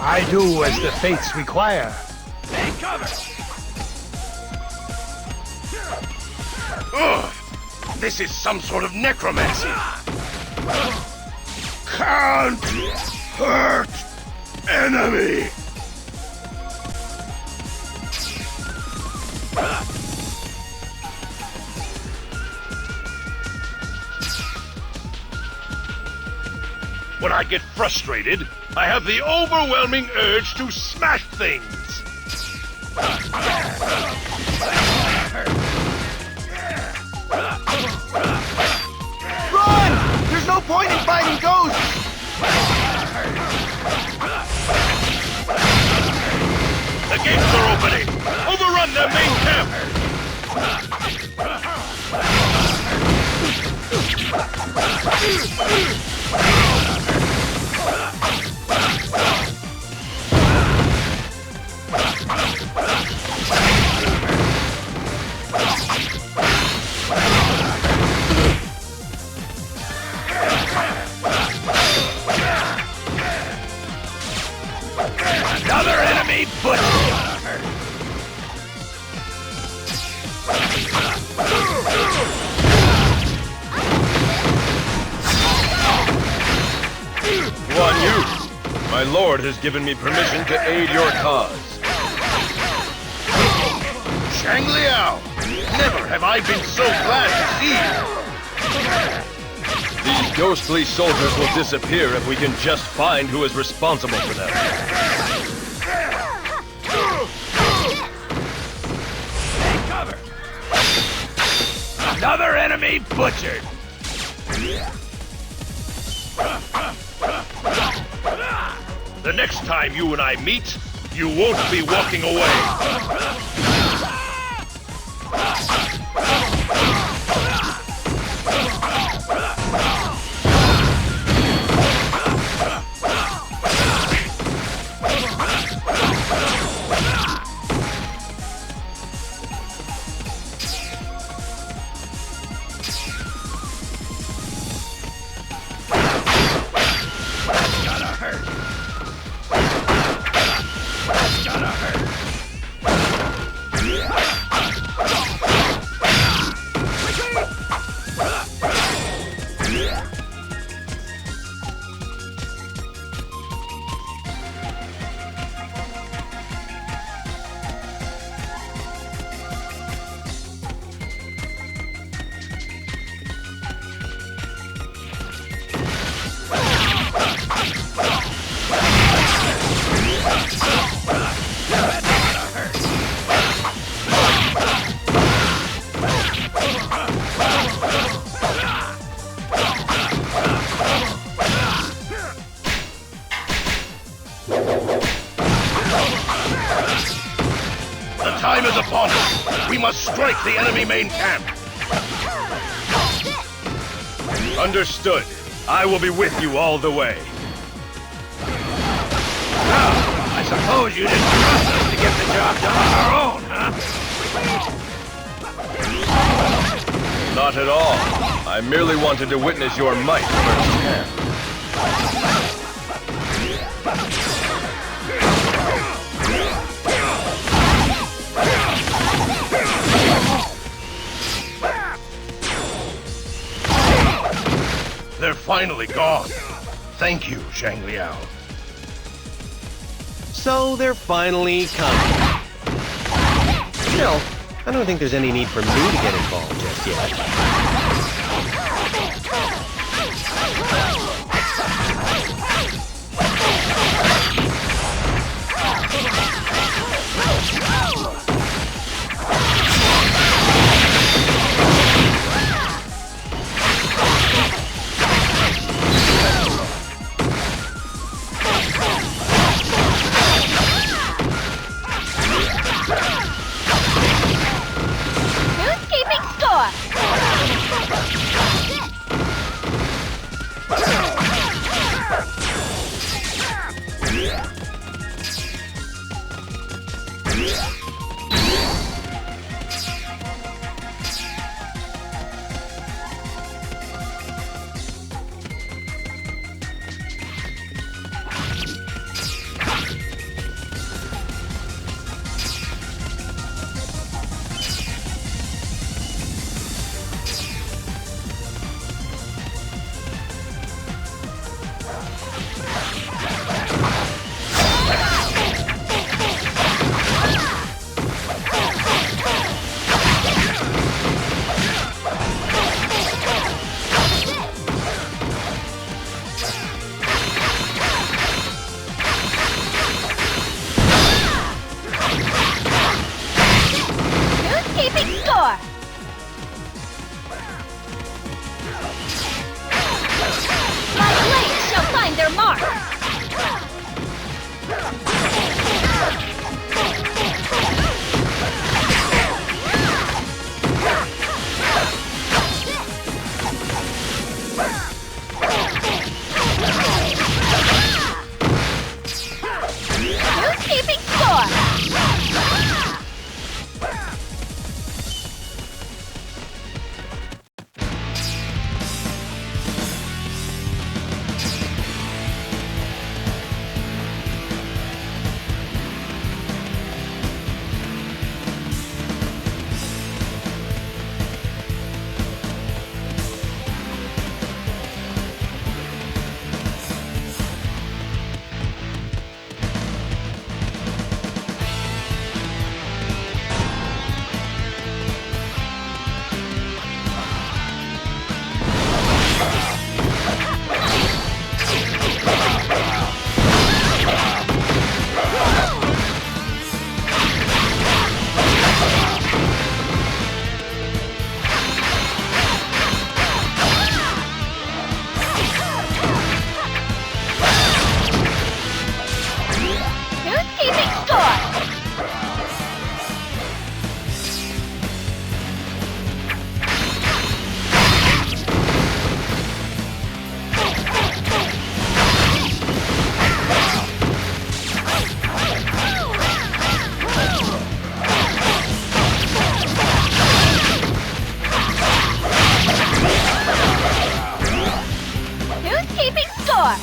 I do as the fates require. Take cover! Ugh! This is some sort of necromancy! Can't hurt enemy! When I get frustrated, I have the overwhelming urge to smash things! Run! There's no point in fighting ghosts! The gates are opening! Overrun their main camp! Another enemy butcher! Guan Yu, my lord has given me permission to aid your cause. Shang Liao! Never have I been so glad to see you! These ghostly soldiers will disappear if we can just find who is responsible for them. Take cover! Another enemy butchered! The next time you and I meet, you won't be walking away! The time is upon us! We must strike the enemy main camp! Understood. I will be with you all the way. I suppose you didn't trust us to get the job done on our own, huh? Not at all. I merely wanted to witness your might firsthand. They're finally gone. Thank you, Shang Liao. So they're finally coming. Still, I don't think there's any need for me to get involved just yet. Who's keeping score? keeping score?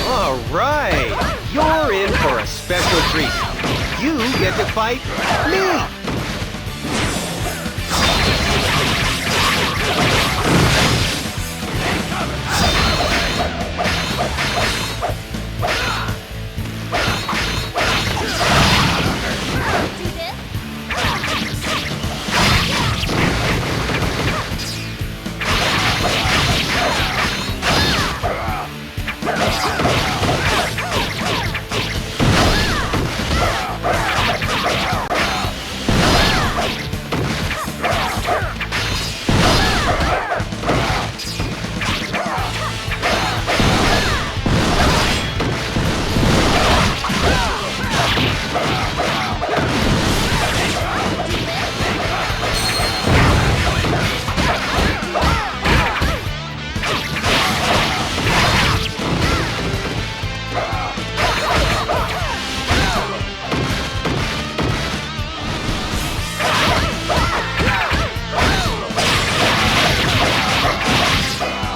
All right, you're in for a special treat. You get to fight me.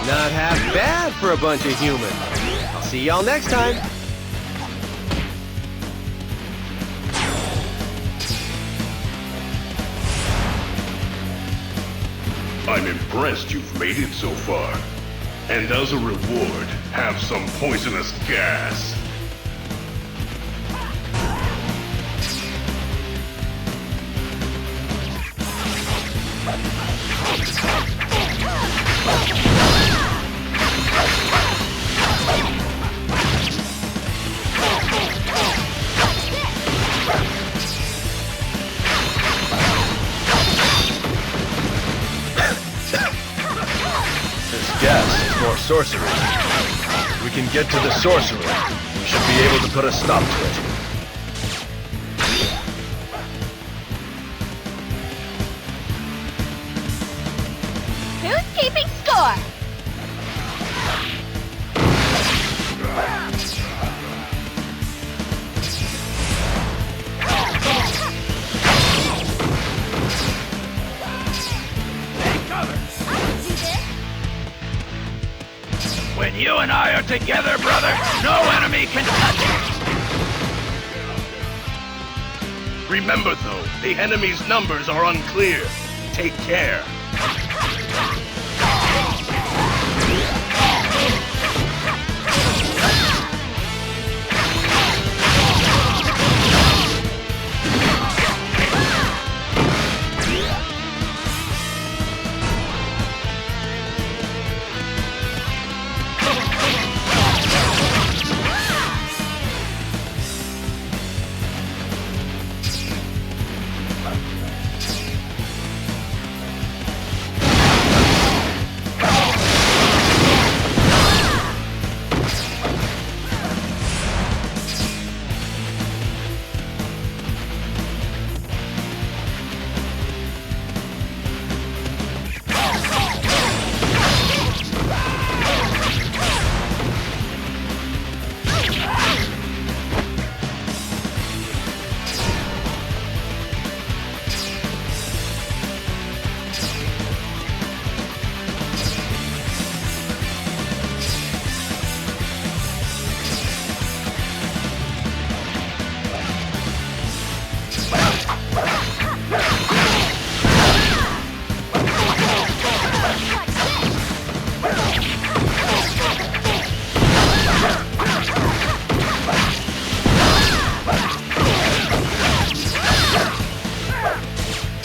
Not half bad for a bunch of humans. I'll see y'all next time. I'm impressed you've made it so far. And as a reward, have some poisonous gas. Gas is more sorcery. If we can get to the sorcerer, we should be able to put a stop to it. Who's keeping score? When you and I are together, brother, no enemy can touch us! Remember though, the enemy's numbers are unclear. Take care.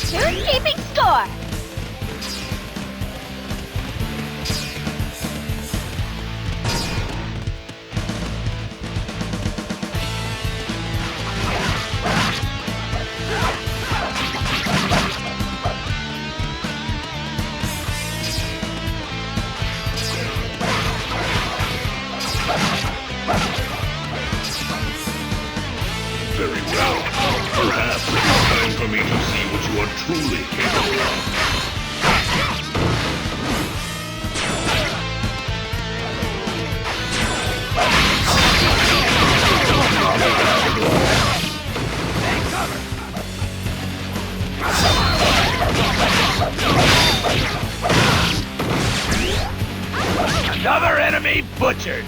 Who's keeping score? Very well. Perhaps it's time for me to see what you are truly capable of. Take cover! Another enemy butchered!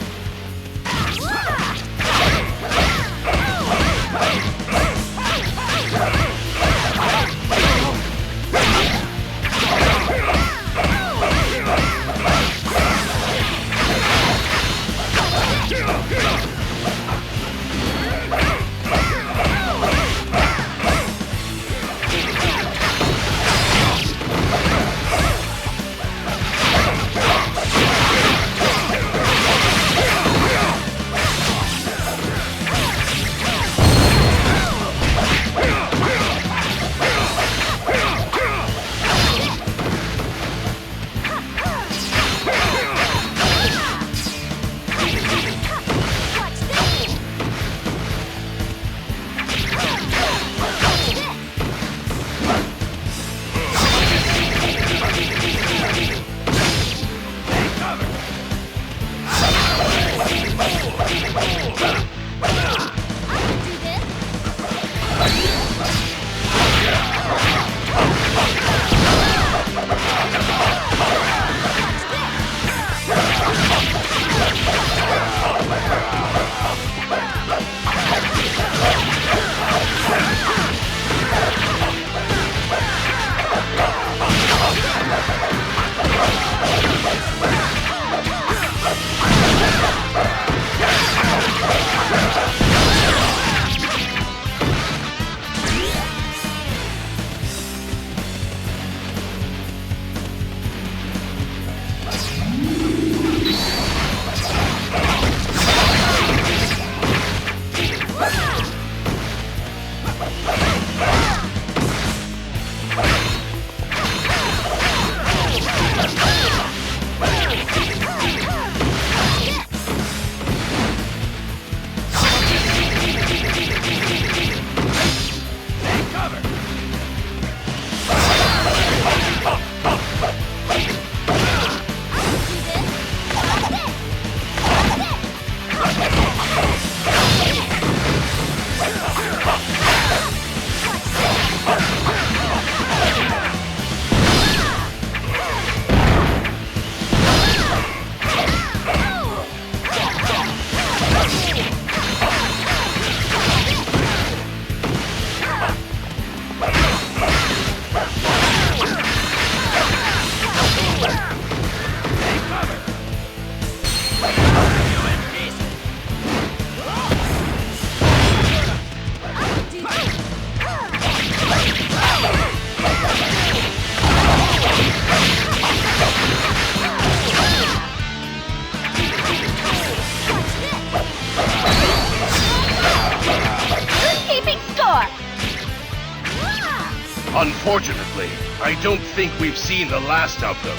Unfortunately, I don't think we've seen the last of them.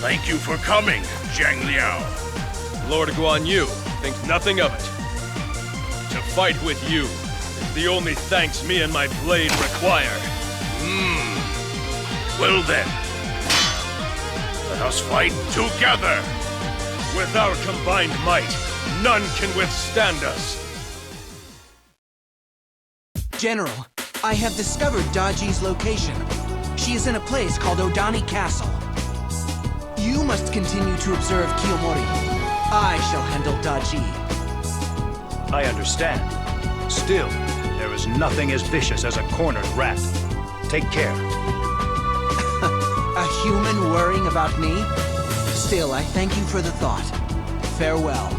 Thank you for coming, Zhang Liao. Lord Guan Yu thinks nothing of it. To fight with you is the only thanks me and my blade require. Well then, let us fight together. With our combined might, none can withstand us. General, I have discovered Daji's location. She is in a place called Odani Castle. You must continue to observe Kiyomori. I shall handle Daji. I understand. Still, there is nothing as vicious as a cornered rat. Take care. A human worrying about me? Still, I thank you for the thought. Farewell.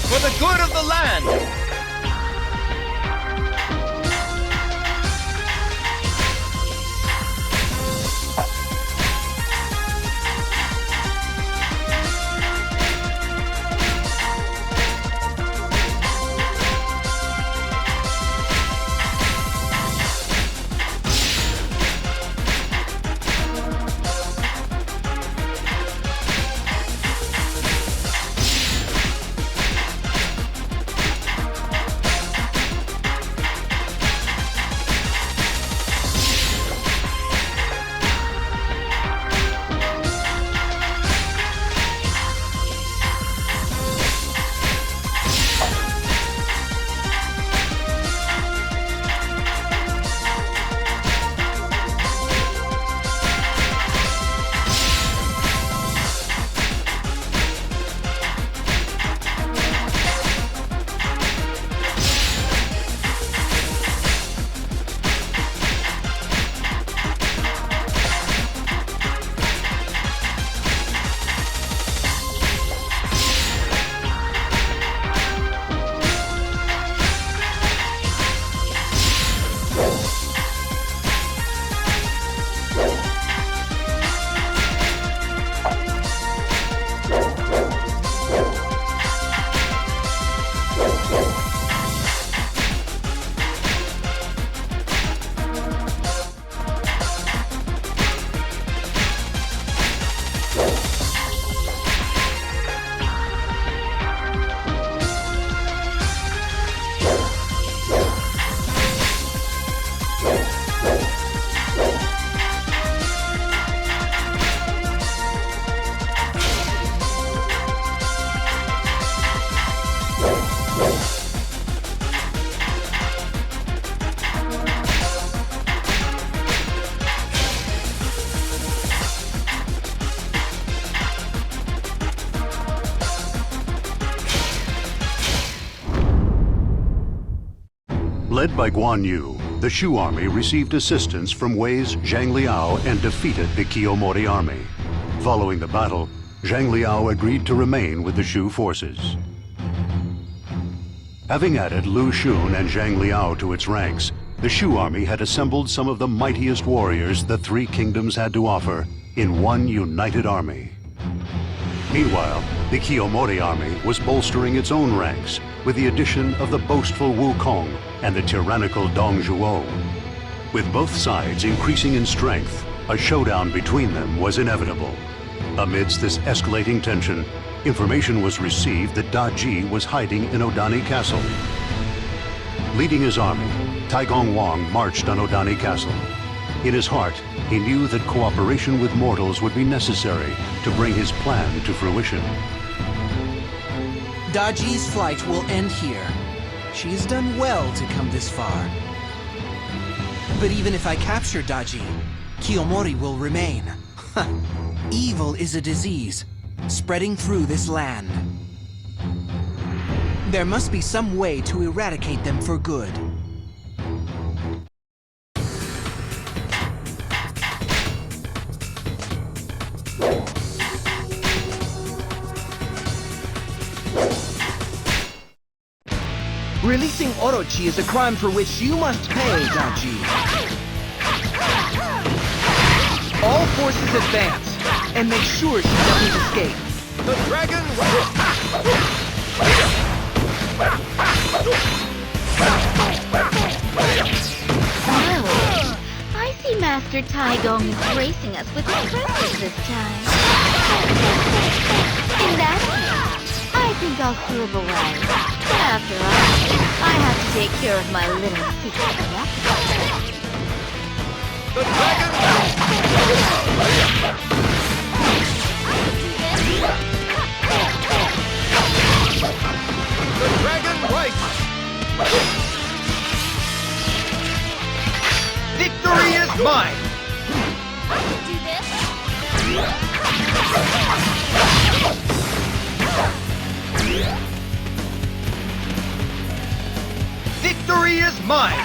For the good of the land! Led by Guan Yu, the Shu army received assistance from Wei's Zhang Liao and defeated the Kiyomori army. Following the battle, Zhang Liao agreed to remain with the Shu forces. Having added Lu Xun and Zhang Liao to its ranks, the Shu army had assembled some of the mightiest warriors the three kingdoms had to offer in one united army. Meanwhile, the Kiyomori army was bolstering its own ranks with the addition of the boastful Wukong and the tyrannical Dong Zhuo. With both sides increasing in strength, a showdown between them was inevitable. Amidst this escalating tension, information was received that Da Ji was hiding in Odani Castle. Leading his army, Taigong Wang marched on Odani Castle. In his heart, he knew that cooperation with mortals would be necessary to bring his plan to fruition. Da Ji's flight will end here. She has done well to come this far. But even if I capture Da Ji, Kiyomori will remain. Evil is a disease, spreading through this land. There must be some way to eradicate them for good. Releasing Orochi is a crime for which you must pay, Da Ji. All forces advance, and make sure she doesn't escape. The dragon! Oh, I see Master Taigong is gracing us with his presence this time. In that case, I think I'll slip away. After all, I have to take care of my little secret. The dragon! The dragon rights! Victory is mine! Do this? Victory is mine!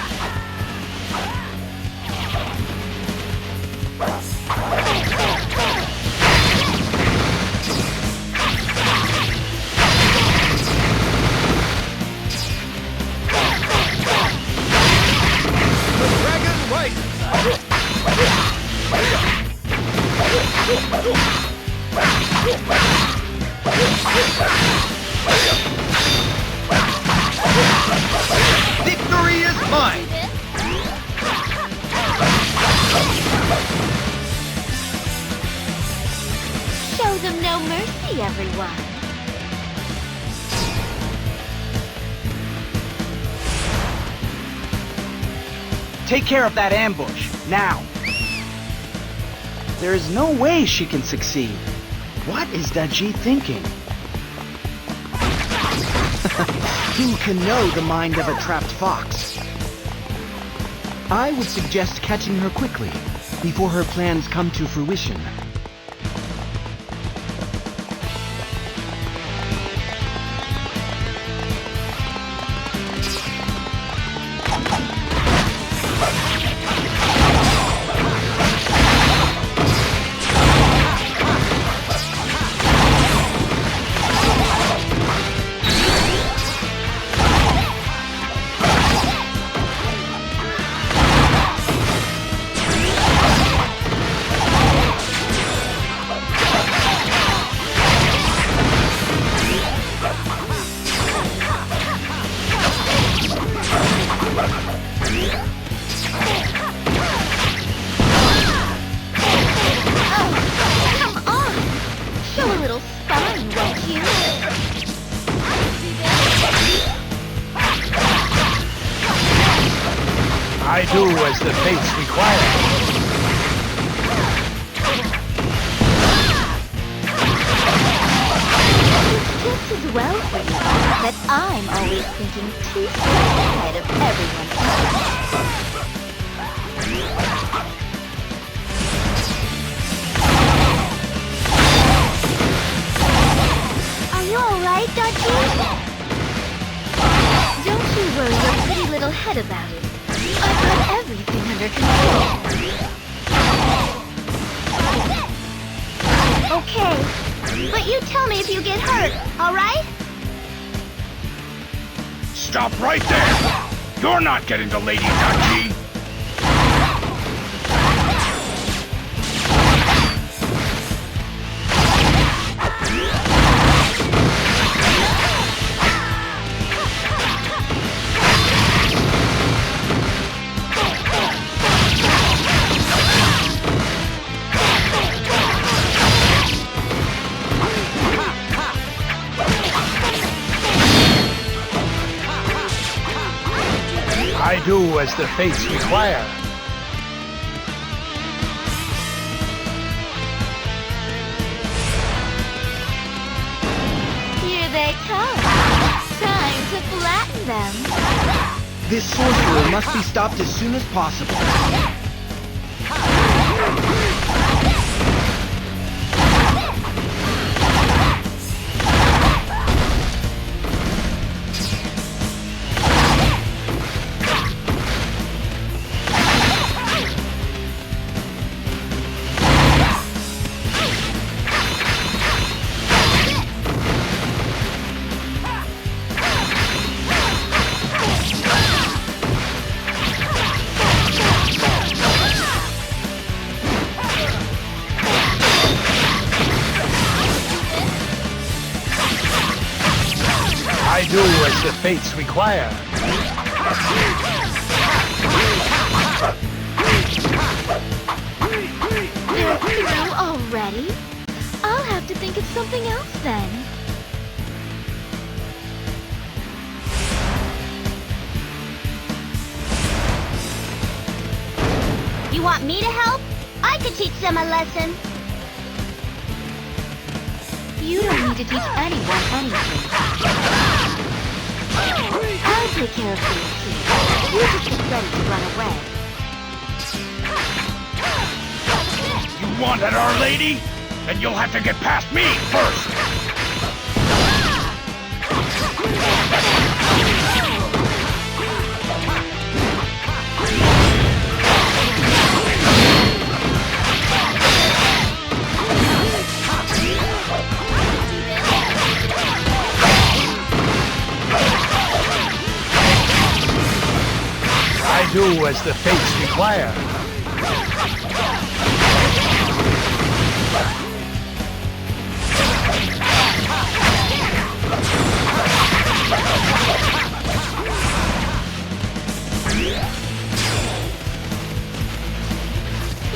The dragon rights! Victory is mine! Show them no mercy, everyone. Take care of that ambush, now. There is no way she can succeed. What is Da Ji thinking? Who can know the mind of a trapped fox? I would suggest catching her quickly, before her plans come to fruition. I do as the fates require. It's just as well for you that I'm always thinking too far ahead of everyone else. Are you alright, Da Ji? Don't you worry your pretty little head about it. I've got everything under control. Okay, but you tell me if you get hurt, alright? Stop right there! You're not getting the Lady Dachi! I do as the fates require. Here they come. Time to flatten them. This sorcerer must be stopped as soon as possible. I do as the fates require. They're through already? I'll have to think of something else then. You want me to help? I could teach them a lesson. You don't need to teach anyone anything. I'll take care of things here. You just get ready to run away. You want at Our Lady? Then you'll have to get past me first! I do as the fates require.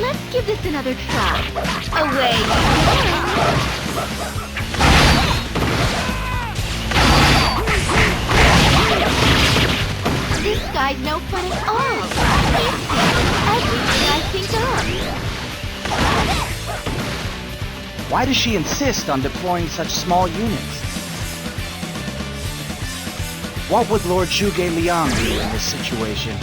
Let's give this another try. Away you go. This guy's no fun at all. He's everything I think of. Why does she insist on deploying such small units? What would Lord Zhuge Liang do in this situation?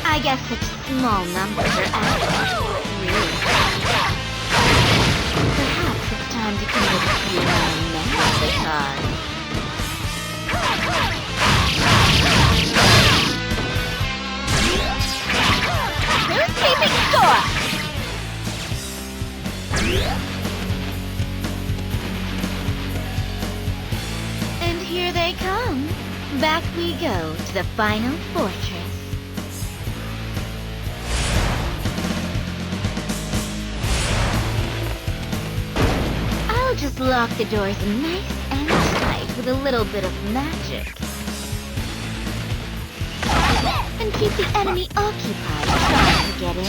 I guess such small numbers are adequate. Really. Perhaps it's time to commit a few more massacres. Who's keeping score? And here they come. Back we go to the final fortress. I'll just lock the doors nice and tight with a little bit of magic. and keep the enemy occupied trying to get in.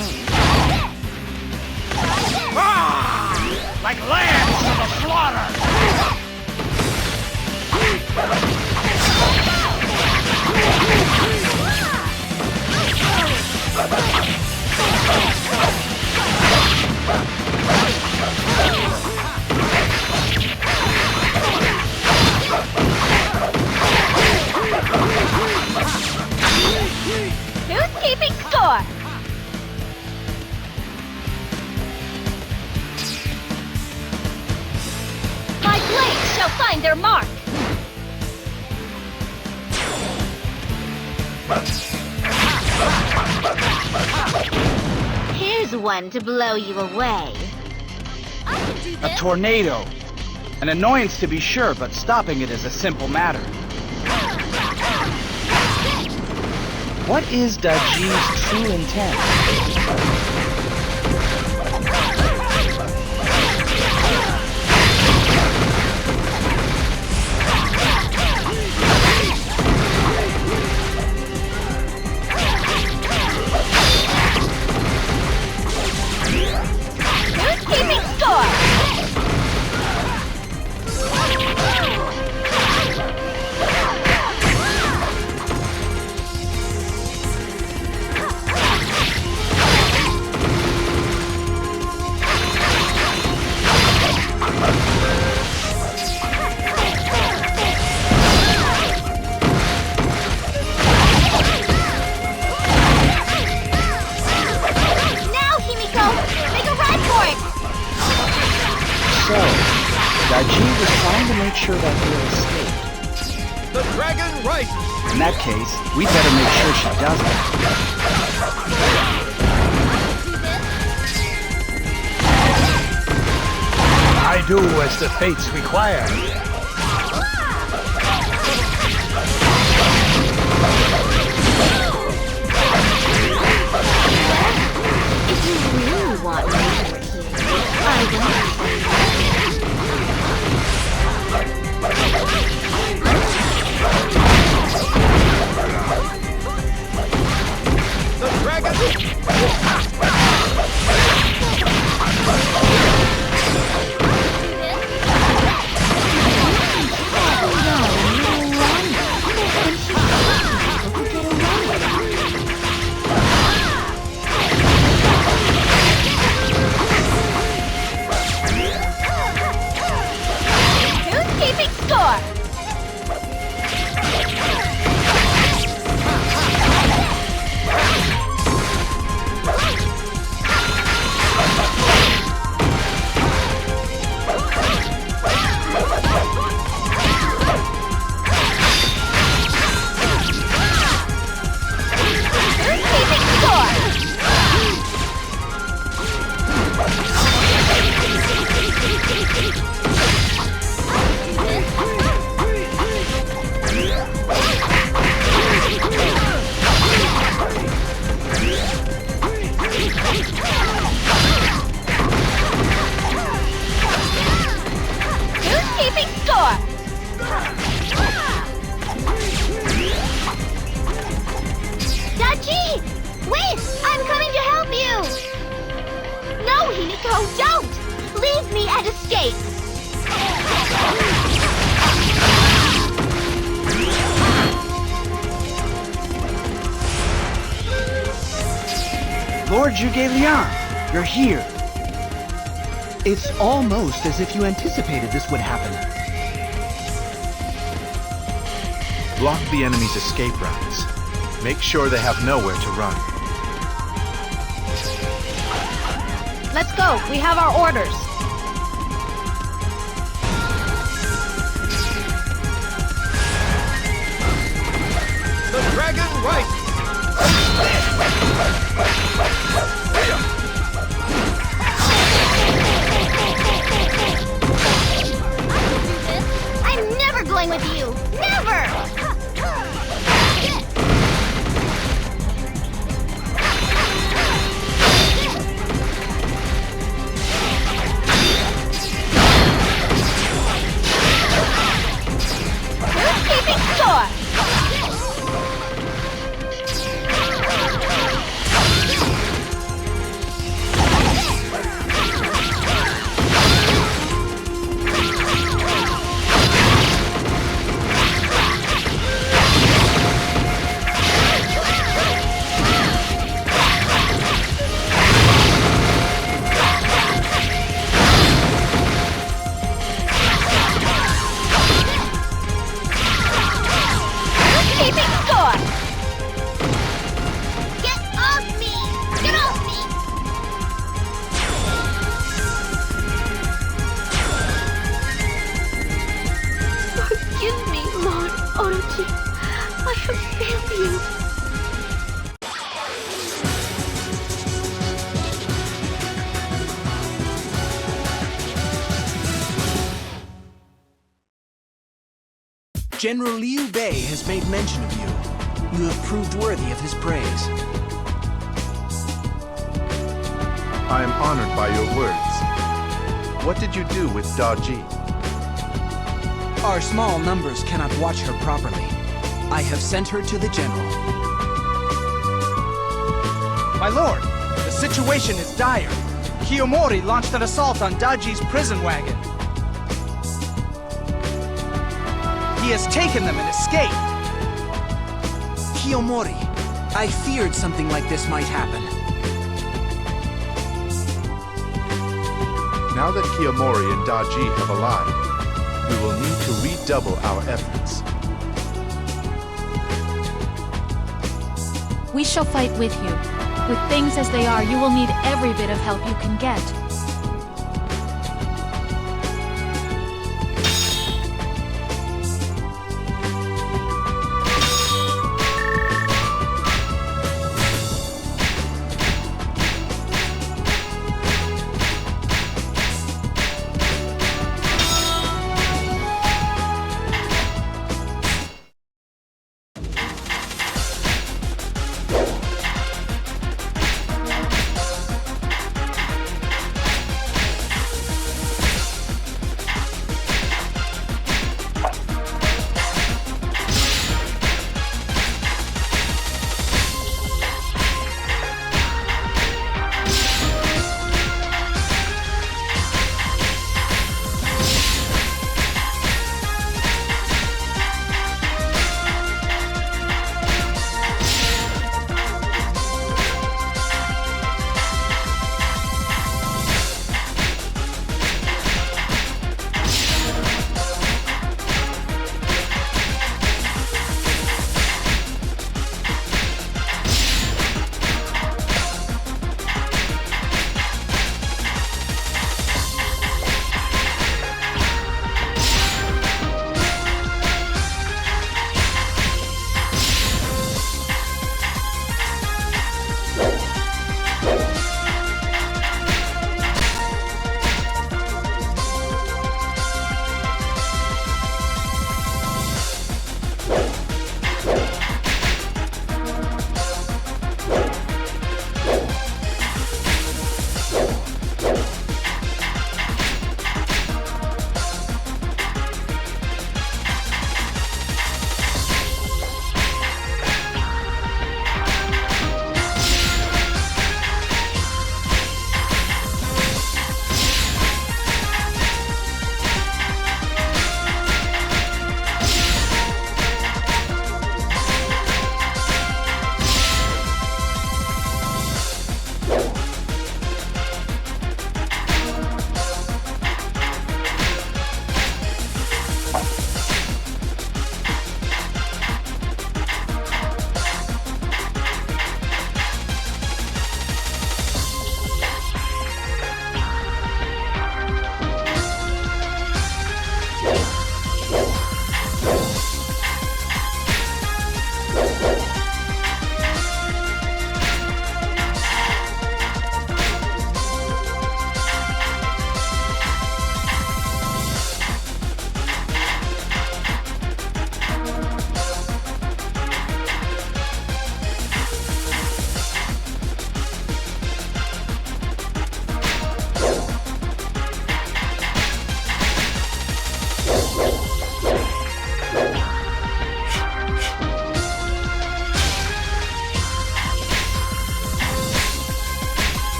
Like lambs to the slaughter! Who's keeping score? My blades shall find their mark! Here's one to blow you away. A tornado. An annoyance to be sure, but stopping it is a simple matter. What is Daji's true intent? Who's keeping score? So, Daji was trying to make sure that girl escaped. The dragon rises! In that case, we'd better make sure she doesn't. I do as the fates require. If you really want me to I don't. The dragon! Keeping score! Daji! Wait! I'm coming to help you! No, Himiko, don't! Leave me and escape! Lord Zhuge-Liang, you're here. It's almost as if you anticipated this would happen. Block the enemy's escape routes. Make sure they have nowhere to run. Let's go. We have our orders. The dragon rises! I'm never going with you! Never! Orochi, I have failed you. General Liu Bei has made mention of you. You have proved worthy of his praise. I am honored by your words. What did you do with Daji? Our small numbers cannot watch her properly. I have sent her to the General. My lord, the situation is dire. Kiyomori launched an assault on Daji's prison wagon. He has taken them and escaped. Kiyomori, I feared something like this might happen. Now that Kiyomori and Daji have arrived, we will need to redouble our efforts. We shall fight with you. With things as they are, you will need every bit of help you can get.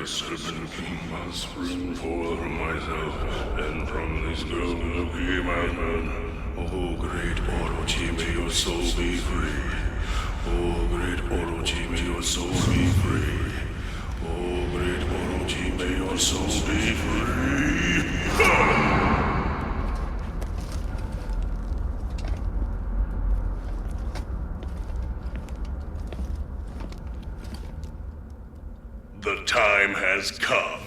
Serpent King must spring forth from myself and from this golden looking mountain. Oh, great Orochi, may your soul be free. Oh, great Orochi, may your soul be free. Oh, great Orochi, may your soul be free. The time has come.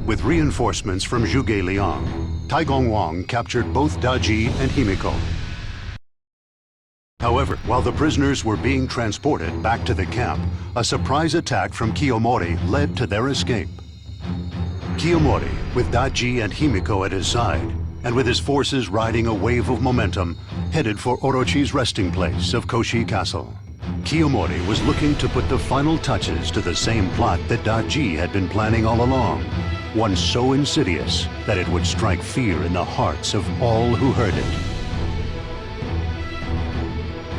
With reinforcements from Zhuge Liang, Taigong Wang captured both Daji and Himiko. However, while the prisoners were being transported back to the camp, a surprise attack from Kiyomori led to their escape. Kiyomori, with Daji and Himiko at his side, and with his forces riding a wave of momentum, headed for Orochi's resting place of Koshi Castle. Kiyomori was looking to put the final touches to the same plot that Daji had been planning all along, one so insidious that it would strike fear in the hearts of all who heard it.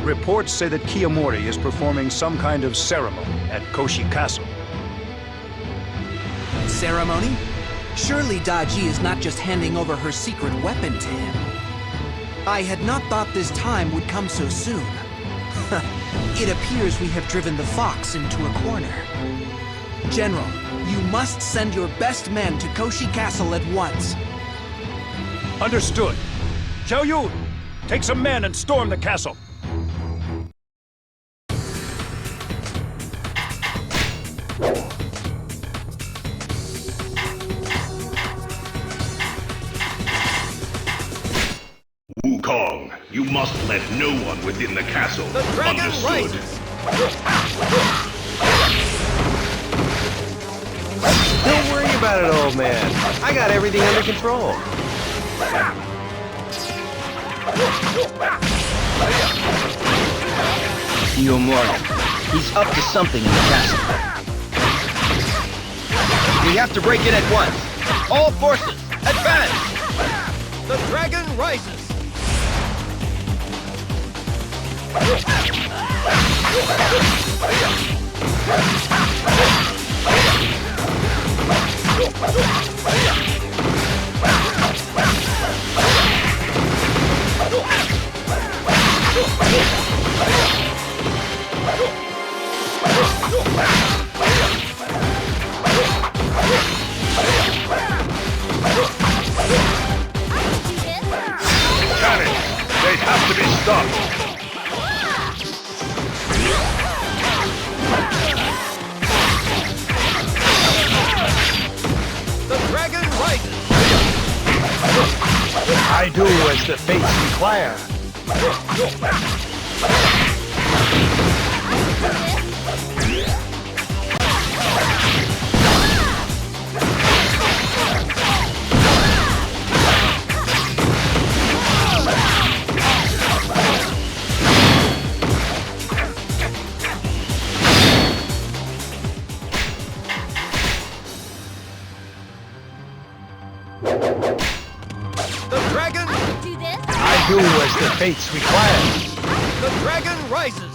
Reports say that Kiyomori is performing some kind of ceremony at Koshi Castle. Ceremony? Surely Daji is not just handing over her secret weapon to him. I had not thought this time would come so soon. It appears we have driven the fox into a corner. General, you must send your best men to Koshi Castle at once. Understood. Xiao Yun, take some men and storm the castle. Wukong, you must let no one within the castle. The dragon Understood. rises. Don't worry about it, old man. I got everything under control. Kiyomori, he's up to something in the castle. We have to break it at once. All forces, advance! The dragon rises. Cannons! They have to be stopped! The dragon rises. I do as the fates require. The dragon. Do this? I do as the fates require. The dragon rises.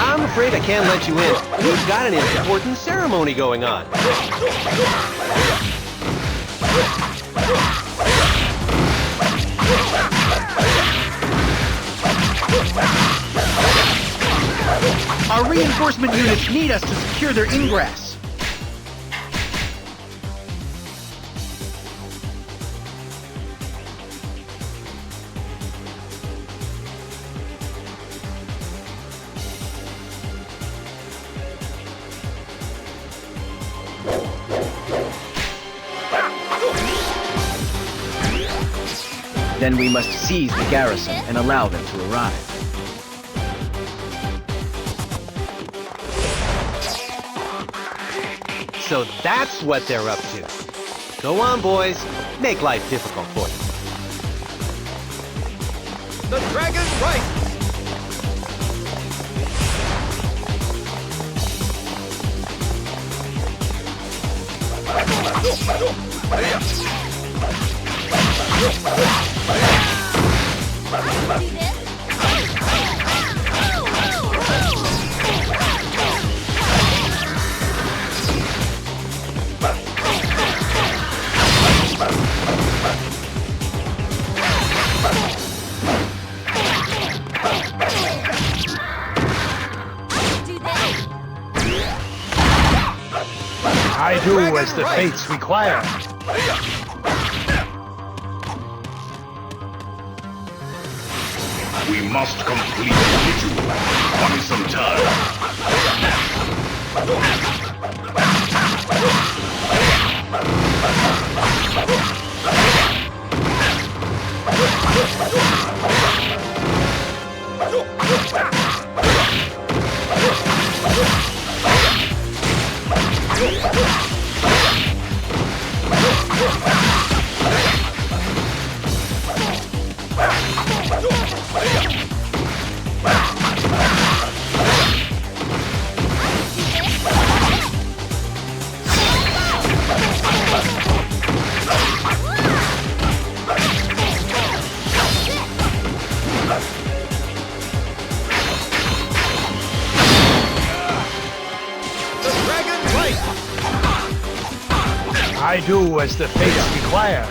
I'm afraid I can't let you in. We've got an important ceremony going on. Our reinforcement units need us to secure their ingress. Then we must seize the garrison and allow them to arrive. So that's what they're up to. Go on, boys. Make life difficult for them. The dragon rises. I do as the fates require. We must complete the ritual. Buy some time. I do as the fates require.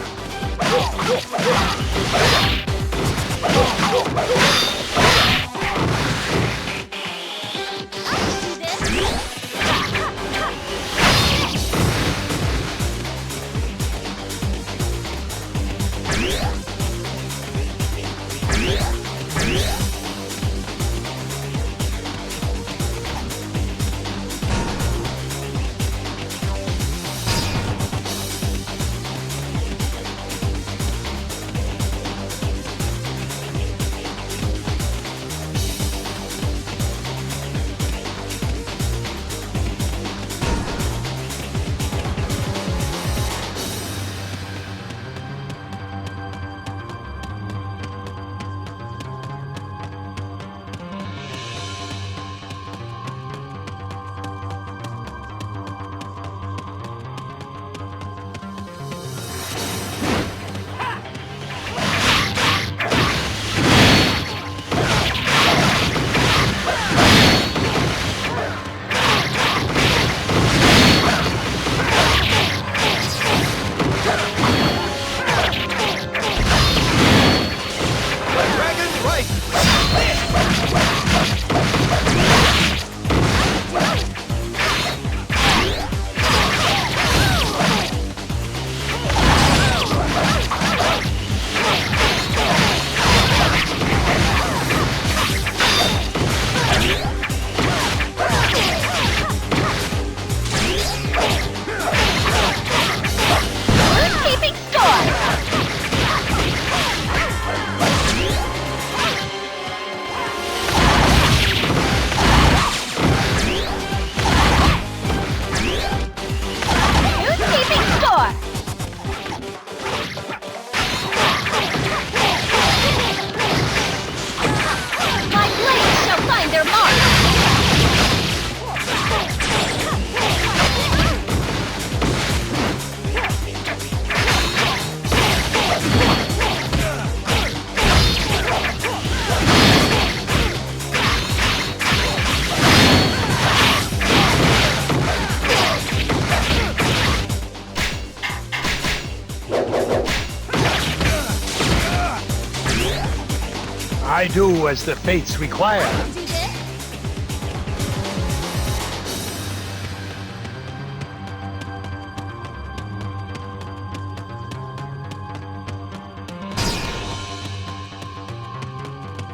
I do as the fates require.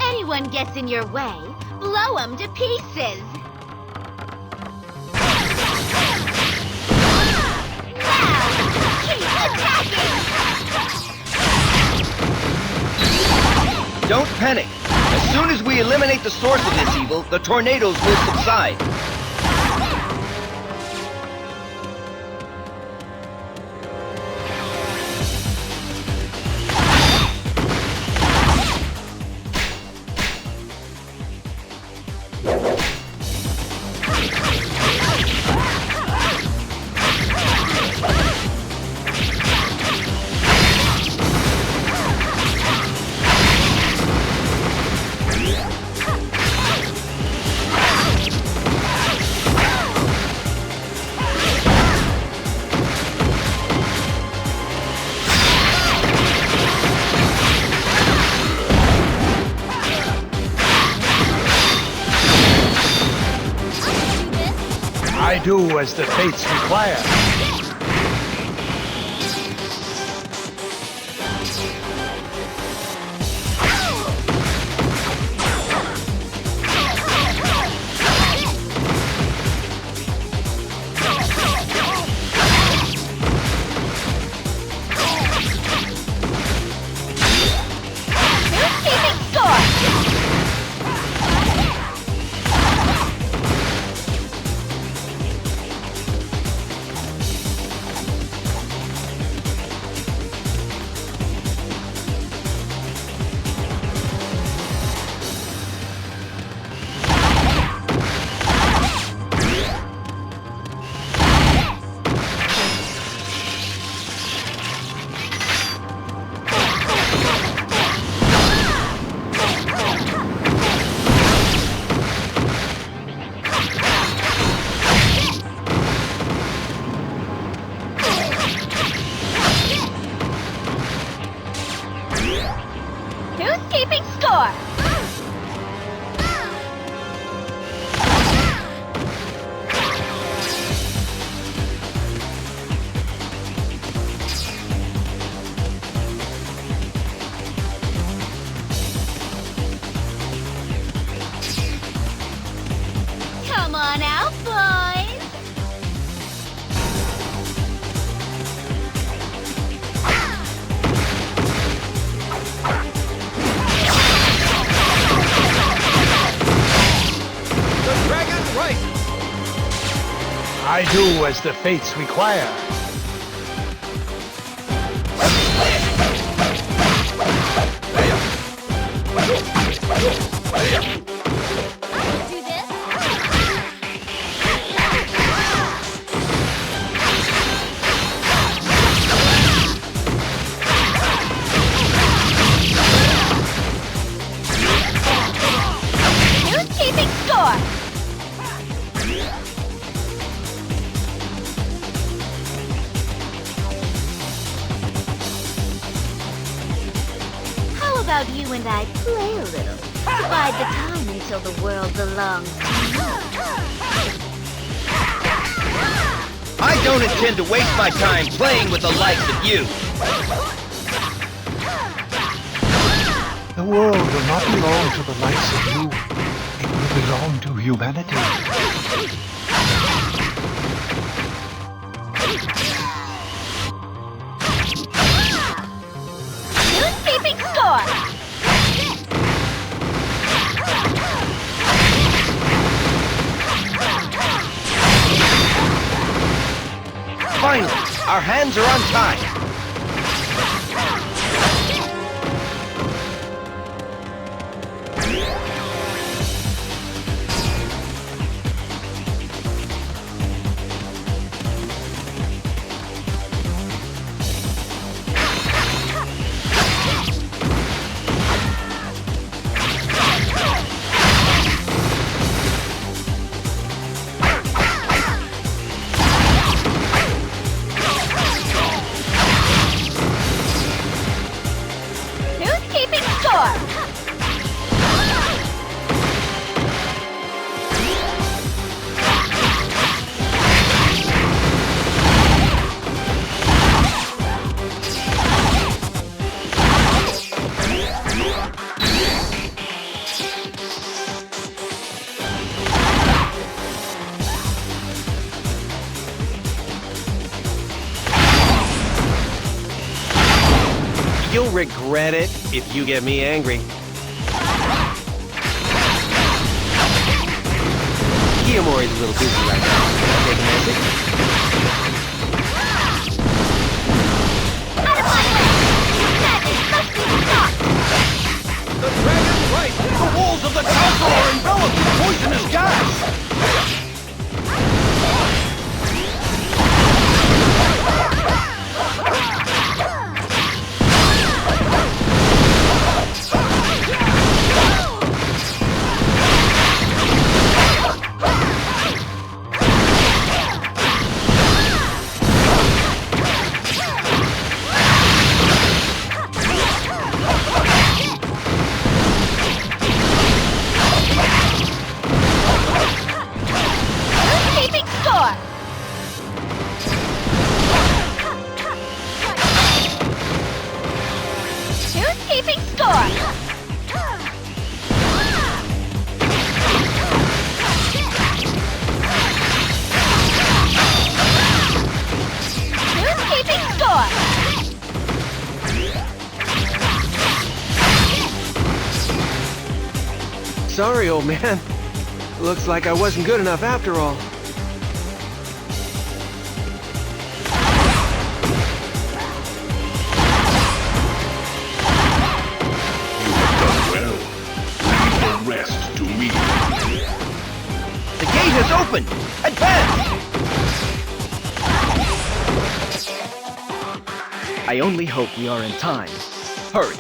Anyone gets in your way, blow them to pieces. Now, keep attacking! Don't panic. As soon as we eliminate the source of this evil, the tornadoes will subside. do as the fates require. Come on out, boys! The dragon's right! I do as the fates require. How about you and I play a little? Bide the time until the world belongs to you. I don't intend to waste my time playing with the likes of you. The world will not belong to the likes of you. It will belong to humanity. Who's keeping score? Finally, our hands are untied. You'll regret it if you get me angry. Kiyomori's a little busy right now. Can I take a message? The dragon's right! The walls of the castle are enveloped in poisonous gas! Sorry, old man. Looks like I wasn't good enough after all. Well, leave the rest to me. The gate has opened! Advance! I only hope we are in time. Hurry.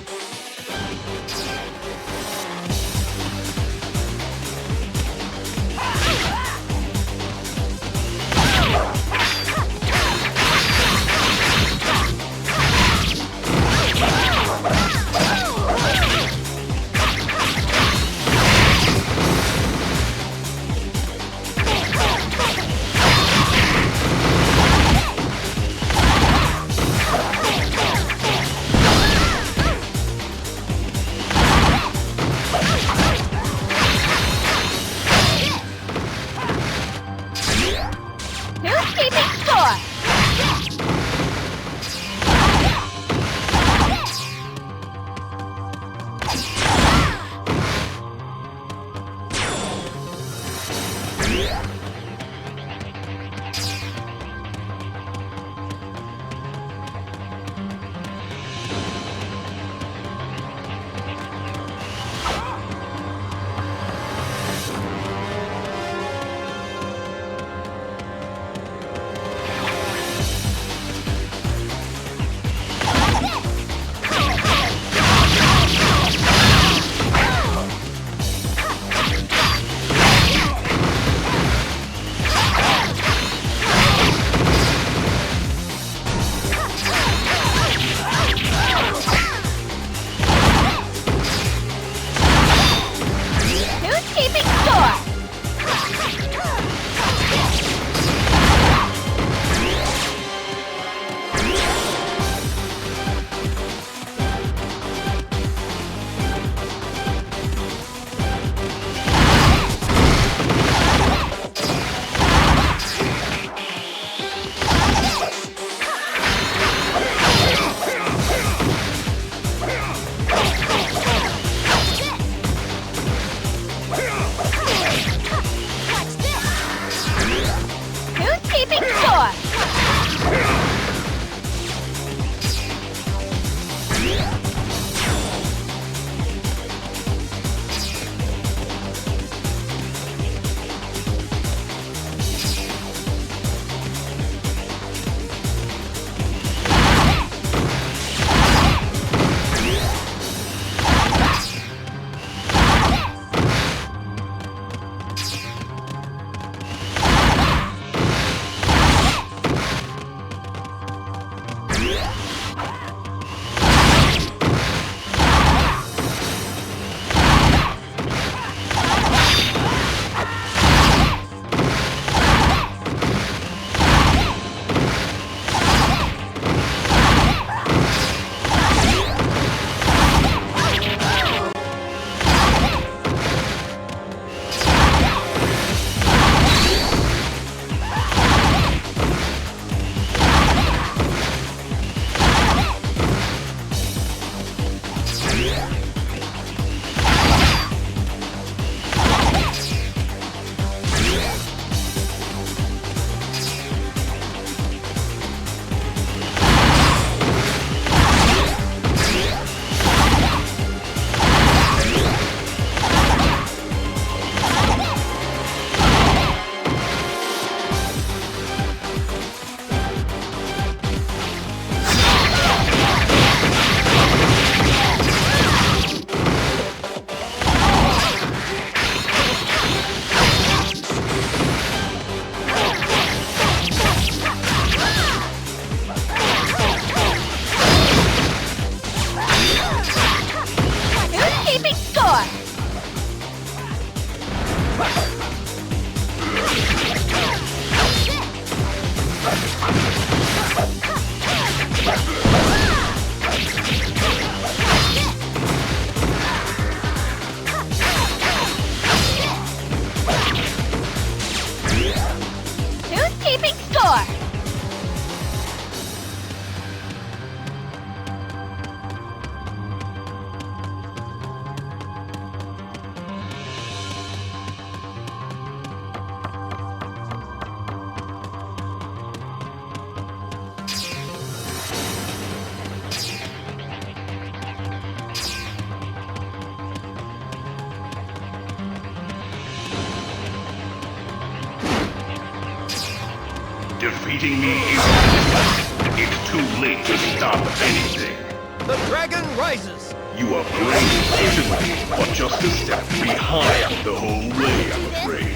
Fighting me is useless. It's too late to stop anything. The dragon rises! You are brave, certainly, but just a step behind the whole way, I'm afraid.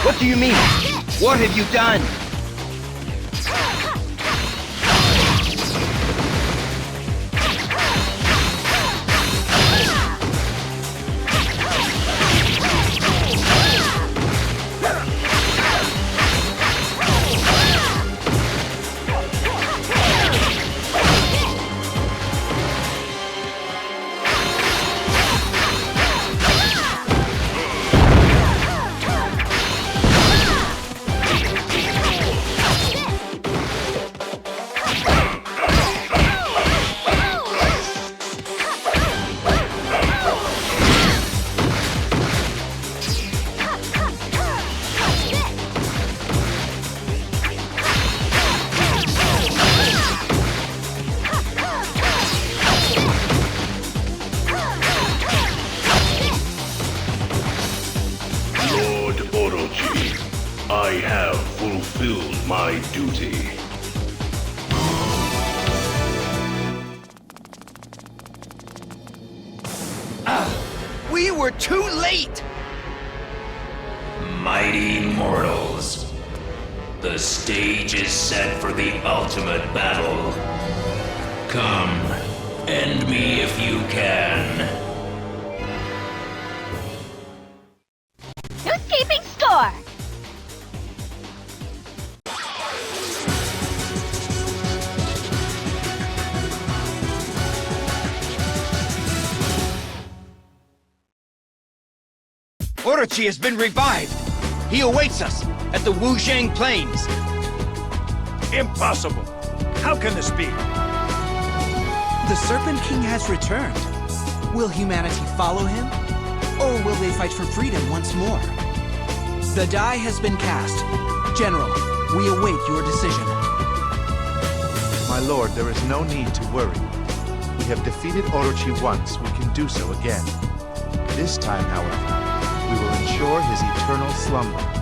What do you mean? What have you done? I have fulfilled my duty. We were too late! Mighty mortals, the stage is set for the ultimate battle. Come, end me if you can. Who's keeping score? Orochi has been revived! He awaits us at the Wuzhang Plains! Impossible! How can this be? The Serpent King has returned. Will humanity follow him? Or will they fight for freedom once more? The die has been cast. General, we await your decision. My lord, there is no need to worry. We have defeated Orochi once, we can do so again. This time, however, we will ensure his eternal slumber.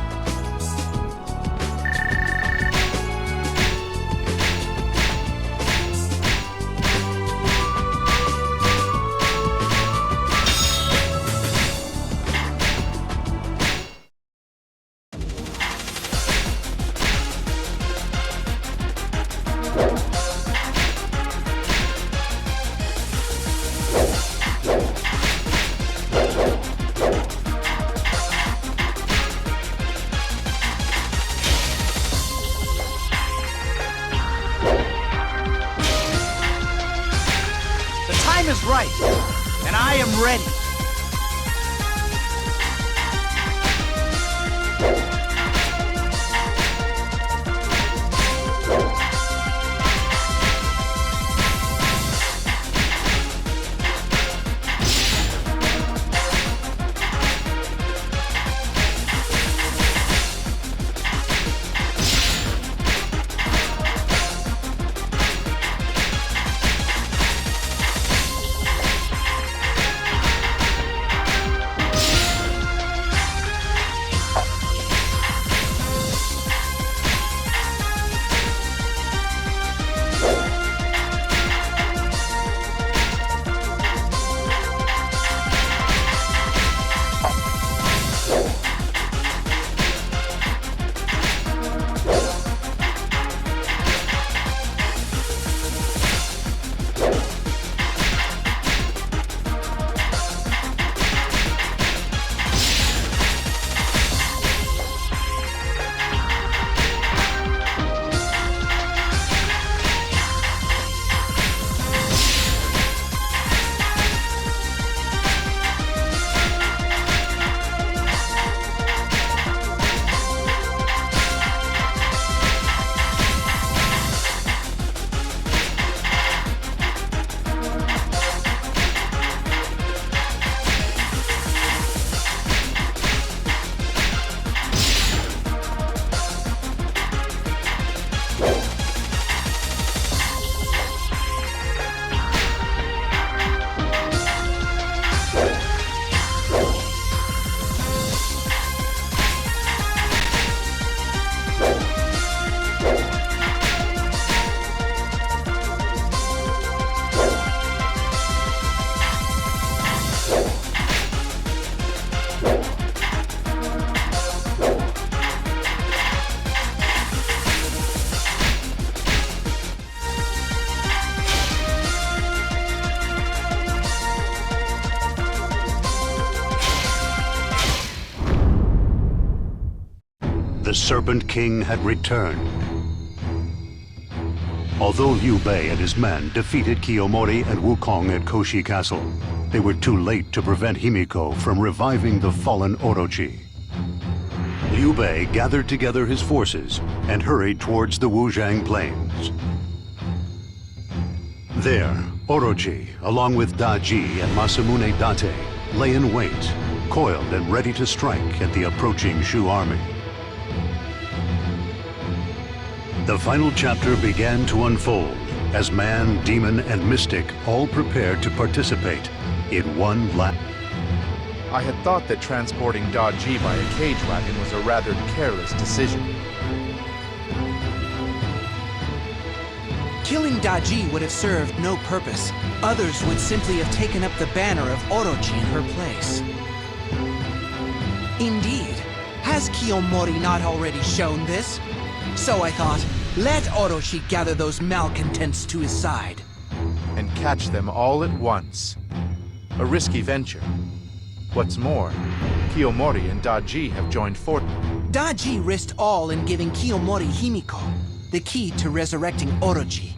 Is right, and I am ready. Serpent King had returned. Although Liu Bei and his men defeated Kiyomori and Wukong at Koshi Castle, they were too late to prevent Himiko from reviving the fallen Orochi. Liu Bei gathered together his forces and hurried towards the Wujiang Plains. There, Orochi, along with Daji and Masamune Date, lay in wait, coiled and ready to strike at the approaching Shu army. The final chapter began to unfold as man, demon, and mystic all prepared to participate in one last... I had thought that transporting Daji by a cage wagon was a rather careless decision. Killing Daji would have served no purpose. Others would simply have taken up the banner of Orochi in her place. Indeed, has Kiyomori not already shown this? So I thought, let Orochi gather those malcontents to his side. And catch them all at once. A risky venture. What's more, Kiyomori and Daji have joined forces. Daji risked all in giving Kiyomori Himiko, the key to resurrecting Orochi.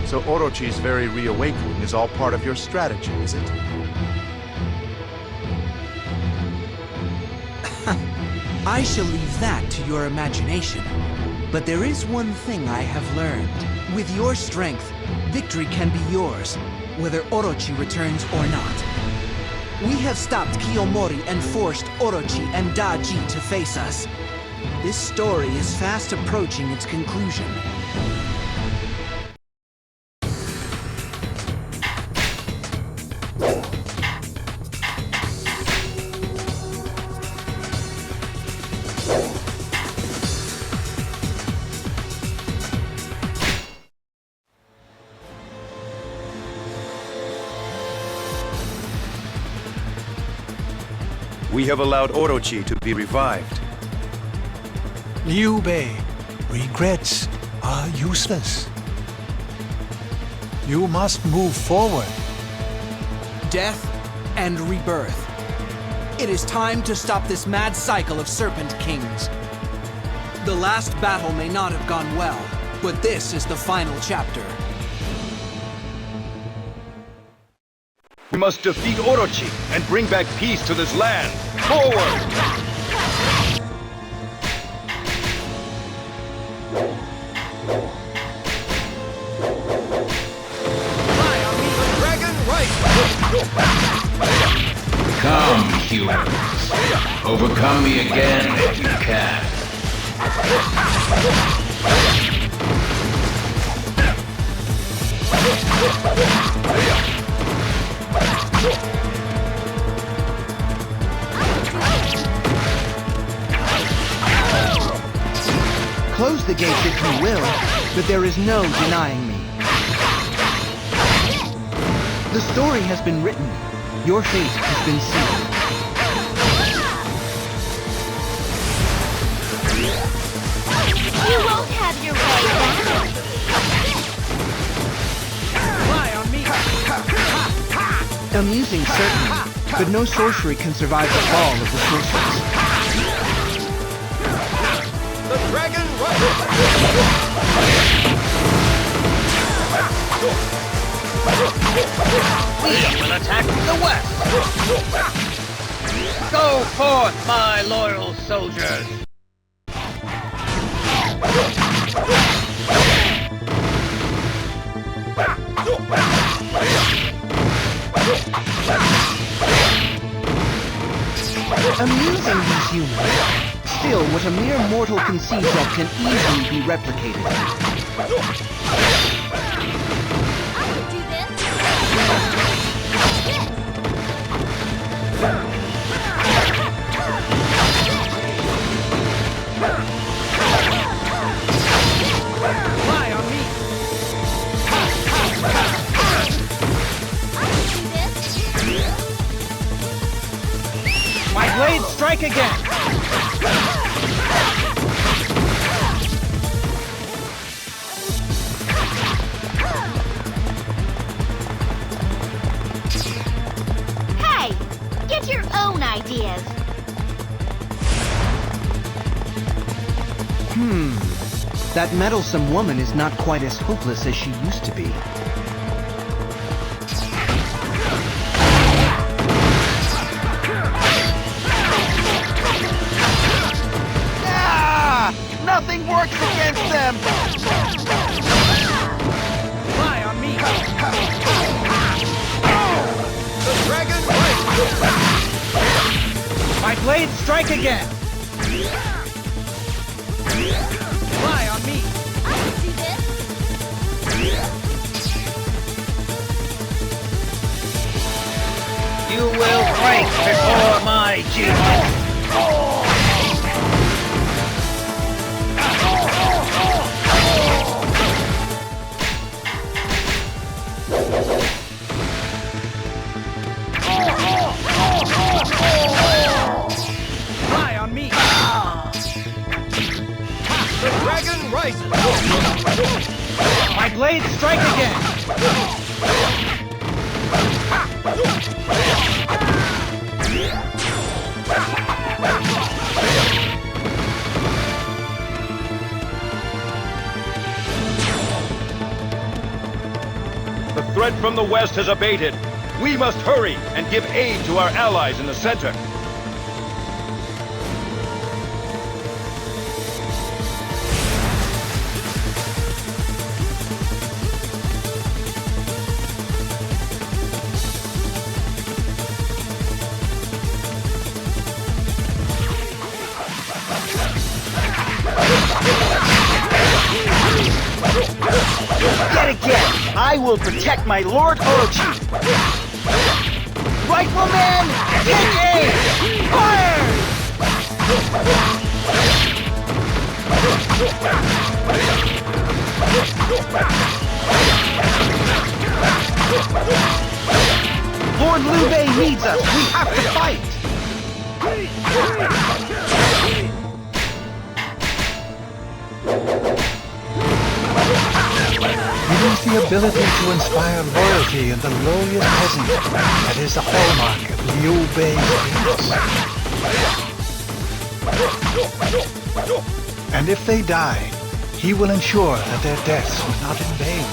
So Orochi's very reawakening is all part of your strategy, is it? I shall leave that to your imagination. But there is one thing I have learned. With your strength, victory can be yours, whether Orochi returns or not. We have stopped Kiyomori and forced Orochi and Daji to face us. This story is fast approaching its conclusion. We have allowed Orochi to be revived. Liu Bei, regrets are useless. You must move forward. Death and rebirth. It is time to stop this mad cycle of Serpent Kings. The last battle may not have gone well, but this is the final chapter. We must defeat Orochi and bring back peace to this land. Forward! Come, humans. Overcome me again if you can. Close the gates if you will, but there is no denying me. The story has been written. Your fate has been sealed. You won't have your way back. Amusing, certainly, but no sorcery can survive the fall of the sorceress. The dragon We will attack the west! Go forth, my loyal soldiers! Amusing, these humans. Still, what a mere mortal conceives of can easily be replicated. My blades strike again! Hey! Get your own ideas! That meddlesome woman is not quite as hopeless as she used to be. Nothing works against them! Fly on me! The dragon waits! My blades strike again! Fly on me! I can do this! You will break before my genius! Fly on me! The dragon rises! My blades strike again! The threat from the west has abated. We must hurry and give aid to our allies in the center. Yet again, I will protect my Lord Orochi. Rifleman, take aim! Fire! Lord Liu Bei needs us. We have to fight. It is the ability to inspire loyalty in the lowliest peasant that is the hallmark of Liu Bei's genius. And if they die, he will ensure that their deaths were not in vain.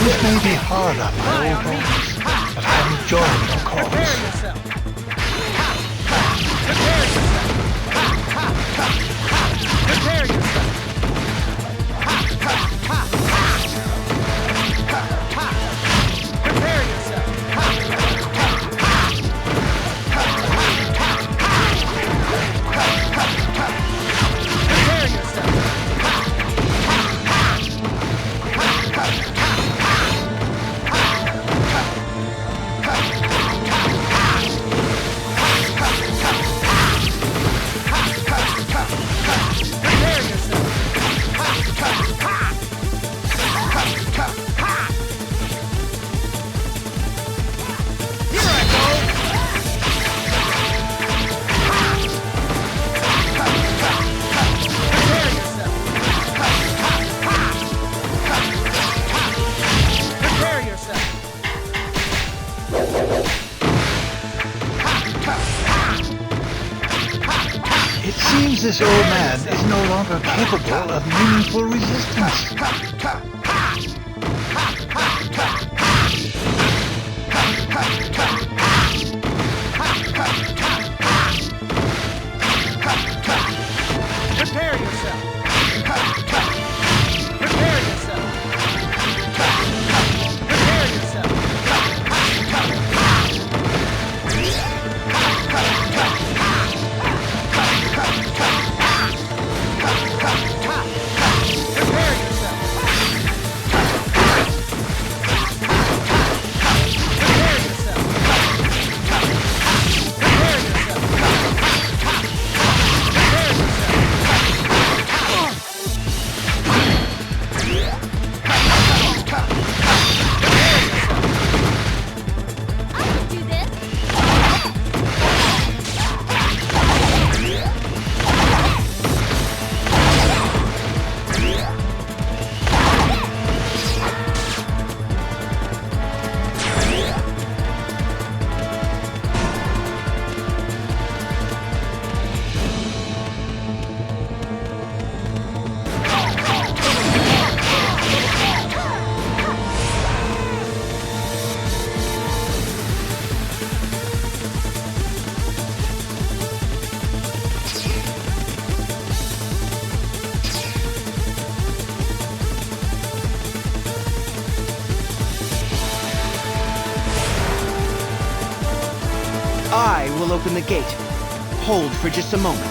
This may be hard on my old bones, but I enjoy your cause. Prepare yourself! Prepare yourself! It seems this old man is no longer capable of meaningful resistance. I will open the gate. Hold for just a moment.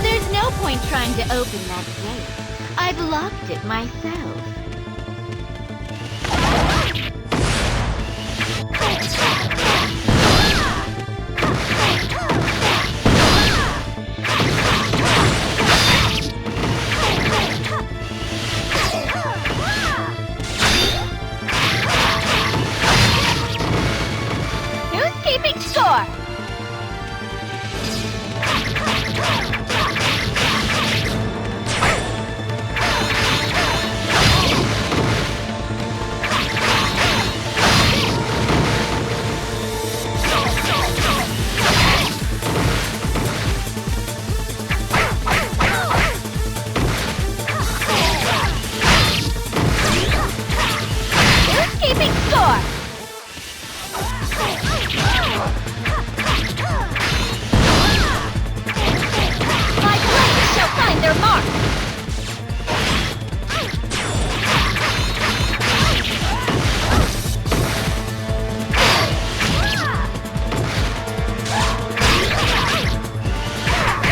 There's no point trying to open that gate. I've locked it myself. Who's keeping score? Who's keeping score? My blades shall find their mark.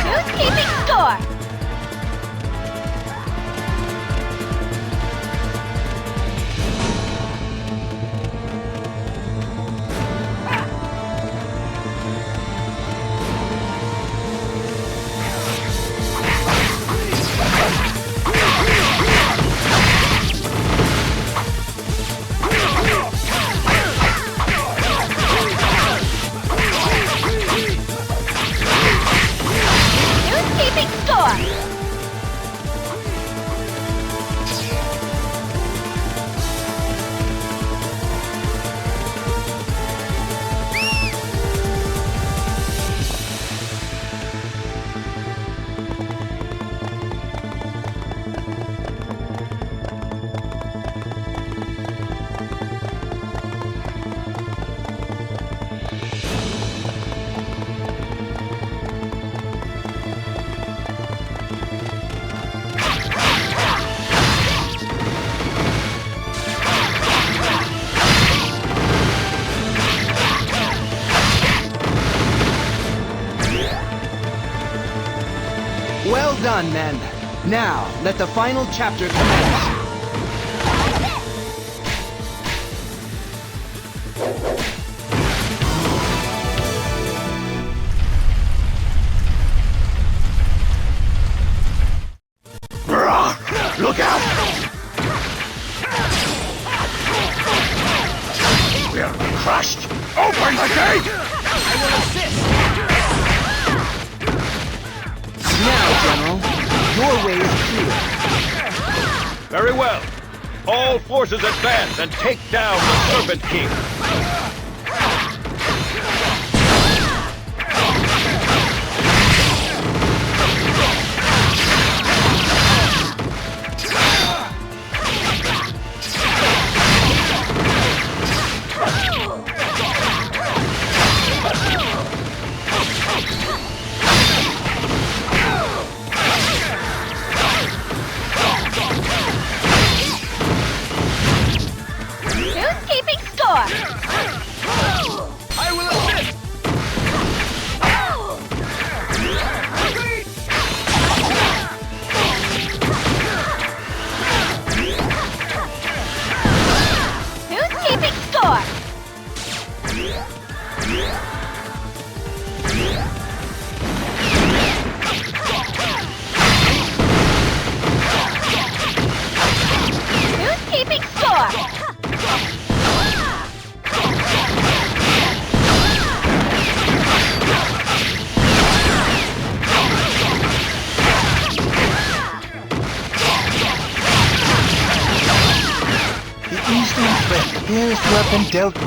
Who's keeping score? Who's keeping score? Well done, men. Now, let the final chapter commence. Look out! We're crushed! Open the gate! I will assist! Now, General, your way is clear. Very well. All forces advance and take down the Serpent King. Who's keeping score? I will assist! Who's keeping score? Who's keeping score? The Eastern threat appears to have been dealt with.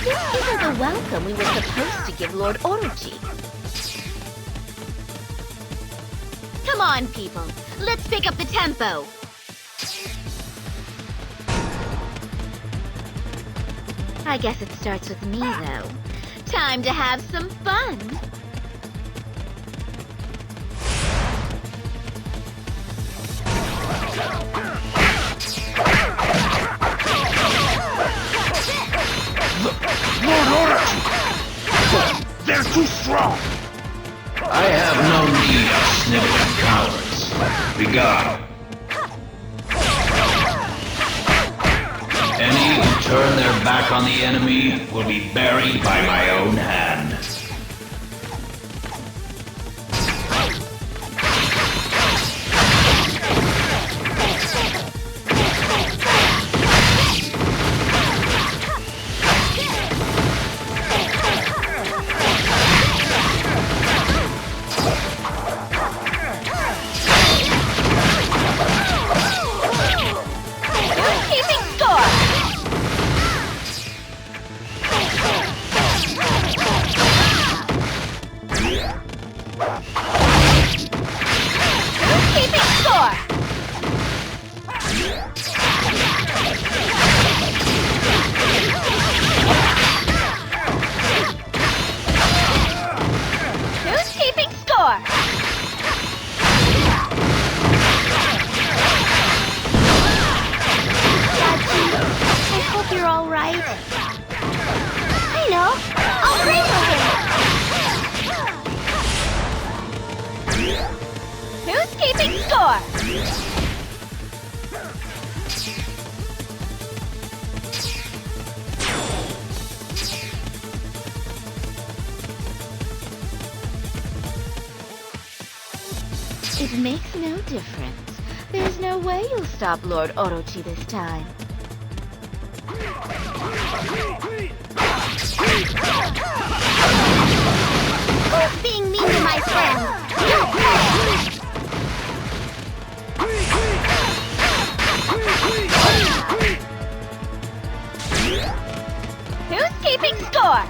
This isn't the welcome we were supposed to give Lord Orochi. Come on, people. Let's pick up the tempo. I guess it starts with me, though. Time to have some fun. Lord Orochi! They're too strong! I have no need of sniveling cowards. Begone. Any who turn their back on the enemy will be buried by my own hand. It makes no difference. There's no way you'll stop Lord Orochi this time. Who's being mean to my friend? Who's keeping score?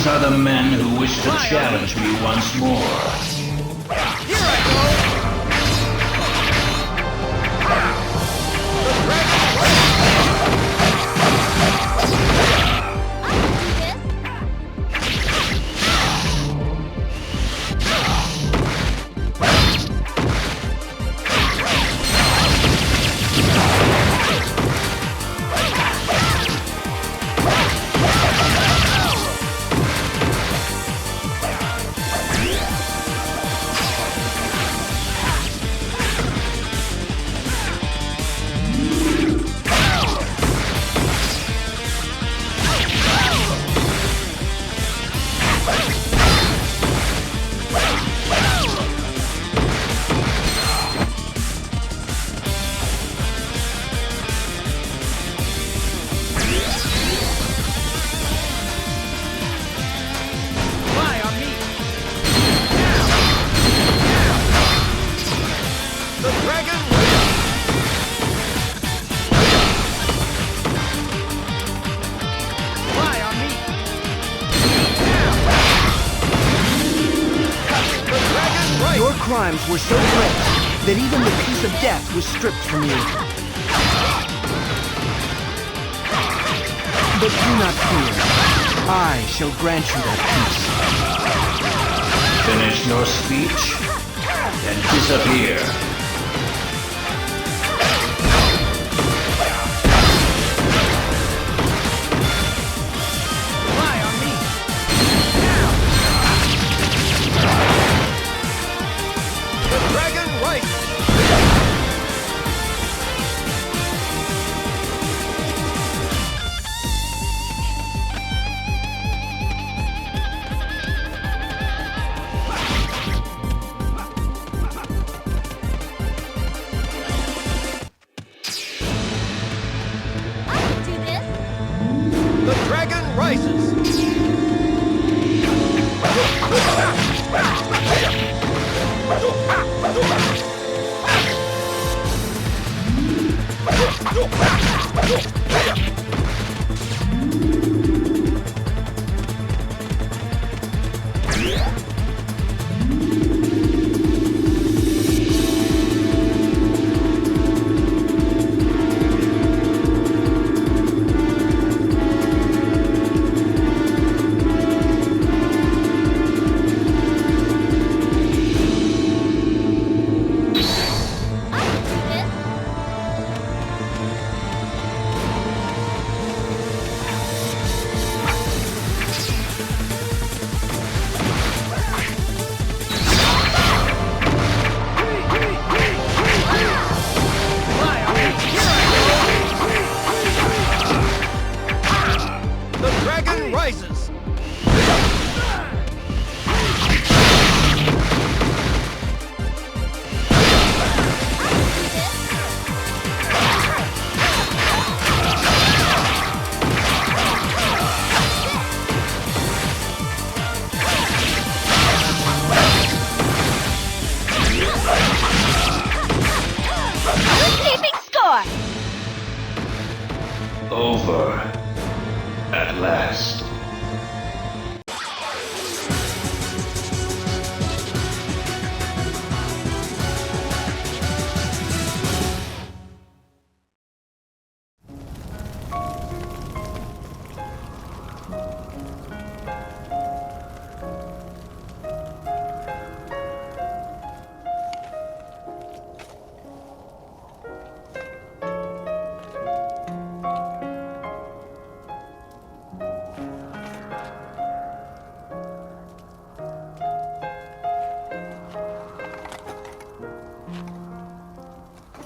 are the men who wish to challenge me once more. Here I go! Your crimes were so great that even the peace of death was stripped from you. But do not fear. I shall grant you that peace. Finish your speech and disappear. Over. At last.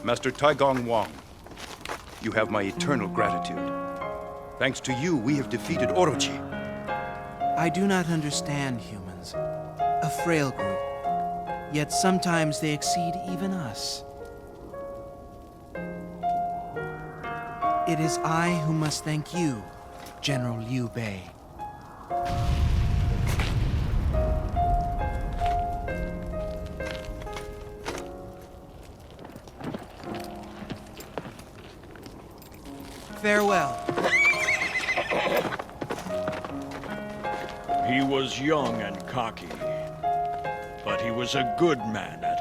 Master Taigong Wang, you have my eternal gratitude. Thanks to you, we have defeated Orochi. I do not understand humans. A frail group. Yet sometimes they exceed even us. It is I who must thank you, General Liu Bei. Farewell. He was young and cocky, but he was a good man